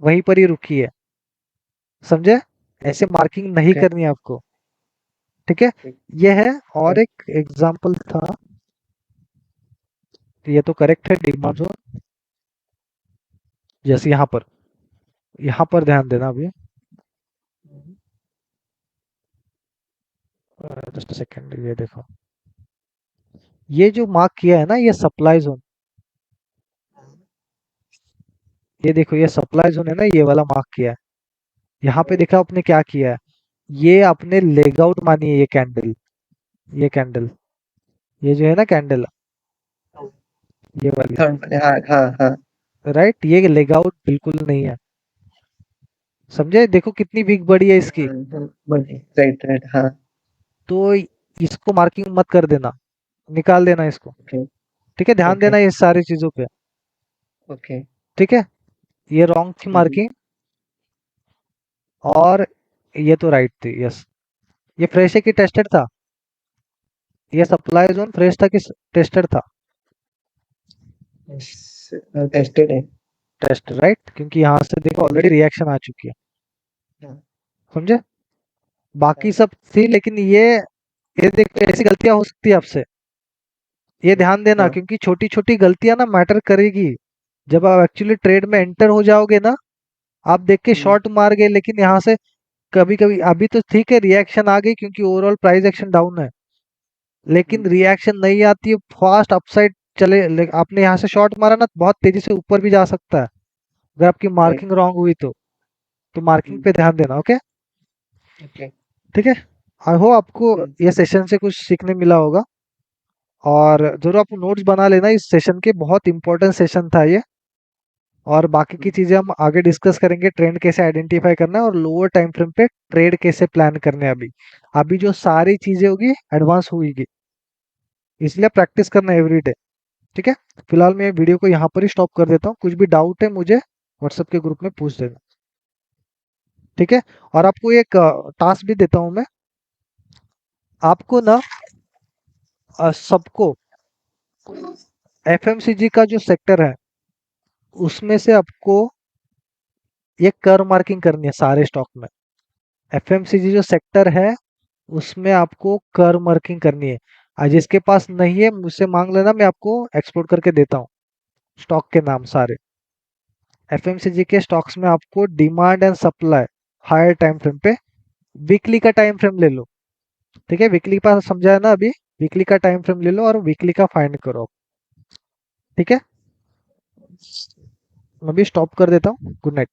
Speaker 1: वहीं पर ही रुकी है। समझे? ऐसे मार्किंग नहीं
Speaker 2: okay,
Speaker 1: करनी है आपको। ठीक है,
Speaker 2: ठीक,
Speaker 1: ये है। और
Speaker 2: okay,
Speaker 1: एक एग्जाम्पल था, ये तो करेक्ट है, डिमांड जोन, जैसे यहाँ पर ध्यान देना अभी। जस्ट सेकंड, ये देखो, ये जो मार्क किया है ना, ये सप्लाई जोन, ये देखो ये सप्लाई जोन है ना, ये वाला मार्क किया है। यहाँ पे देखा आपने क्या किया है, ये आपने लेग आउट मानी है, ये कैंडल, ये कैंडल, ये जो है ना कैंडल, ये वाली,
Speaker 2: थर्ड वाले, हाँ हाँ हाँ।
Speaker 1: राइट? ये लेग आउट बिल्कुल नहीं है। समझे? देखो कितनी वीक बड़ी है इसकी।
Speaker 2: बने राइट राइट हाँ।
Speaker 1: तो इसको मार्किंग मत कर देना, निकाल देना इसको।
Speaker 2: ओके
Speaker 1: ठीक है, ध्यान
Speaker 2: ओके
Speaker 1: देना ये सारी चीजों पे।
Speaker 2: ओके।
Speaker 1: ठीक है, ये रॉन्ग थी
Speaker 2: हम्म,
Speaker 1: मार्किंग, और ये तो राइट थी, यस। ये फ्रेश है कि टेस्टेड था? ये सप्लाई जोन फ्रेश था कि टेस्टेड था?
Speaker 2: टेस्टेड है।
Speaker 1: टेस्ट, राइट, क्योंकि यहाँ से देखो ऑलरेडी रिएक्शन आ चुकी है।
Speaker 2: हाँ
Speaker 1: समझे? बाकी
Speaker 2: हाँ,
Speaker 1: सब थी, लेकिन ये देखो, ऐसी गलतियां हो सकती है आपसे, ये ध्यान देना,
Speaker 2: हाँ,
Speaker 1: क्योंकि छोटी छोटी गलतियां ना मैटर करेगी। जब आप एक्चुअली ट्रेड में एंटर हो जाओगे ना, आप देख के
Speaker 2: हम्म,
Speaker 1: शॉर्ट मार गए, लेकिन यहाँ से कभी कभी, अभी तो ठीक है रिएक्शन आ गई क्योंकि ओवरऑल प्राइस एक्शन डाउन है, लेकिन
Speaker 2: हम्म,
Speaker 1: रिएक्शन नहीं आती है फास्ट अपसाइड चले, आपने यहाँ से शॉर्ट मारा ना, बहुत तेजी से ऊपर भी जा सकता है अगर आपकी
Speaker 2: राइट।
Speaker 1: मार्किंग रॉन्ग हुई तो मार्किंग पे ध्यान देना। Okay,
Speaker 2: okay.
Speaker 1: ठीक है। आई होप आपको
Speaker 2: हम्म,
Speaker 1: ये सेशन से कुछ सीखने मिला होगा, और जरूर आप नोट्स बना लेना, इस सेशन के बहुत इंपॉर्टेंट सेशन था ये। और बाकी की चीजें हम आगे डिस्कस करेंगे, ट्रेंड कैसे आइडेंटिफाई करना है और लोअर टाइम फ्रेम पे ट्रेड कैसे प्लान करने हैं। अभी अभी जो सारी चीजें होगी एडवांस होगी, इसलिए प्रैक्टिस करना एवरी डे। ठीक है, फिलहाल मैं वीडियो को यहाँ पर ही स्टॉप कर देता हूँ, कुछ भी डाउट है मुझे व्हाट्सएप के ग्रुप में पूछ देना। ठीक है, और आपको एक टास्क भी देता हूँ मैं, आपको ना सबको एफएमसीजी का जो सेक्टर है उसमें से आपको एक कर मार्किंग करनी है सारे स्टॉक में। एफएमसीजी जो सेक्टर है उसमें आपको कर मार्किंग करनी है। आज जिसके पास नहीं है मुझसे मांग लेना, मैं आपको एक्सपोर्ट करके देता हूँ स्टॉक के नाम सारे। एफएमसीजी के स्टॉक्स में आपको demand and supply higher time frame पे, वीकली का टाइम फ्रेम ले लो। ठीक है, वीकली का समझाया ना अभी, वीकली का टाइम फ्रेम ले लो और वीकली का फाइंड करो। ठीक है, मैं भी स्टॉप कर देता हूँ। Good night.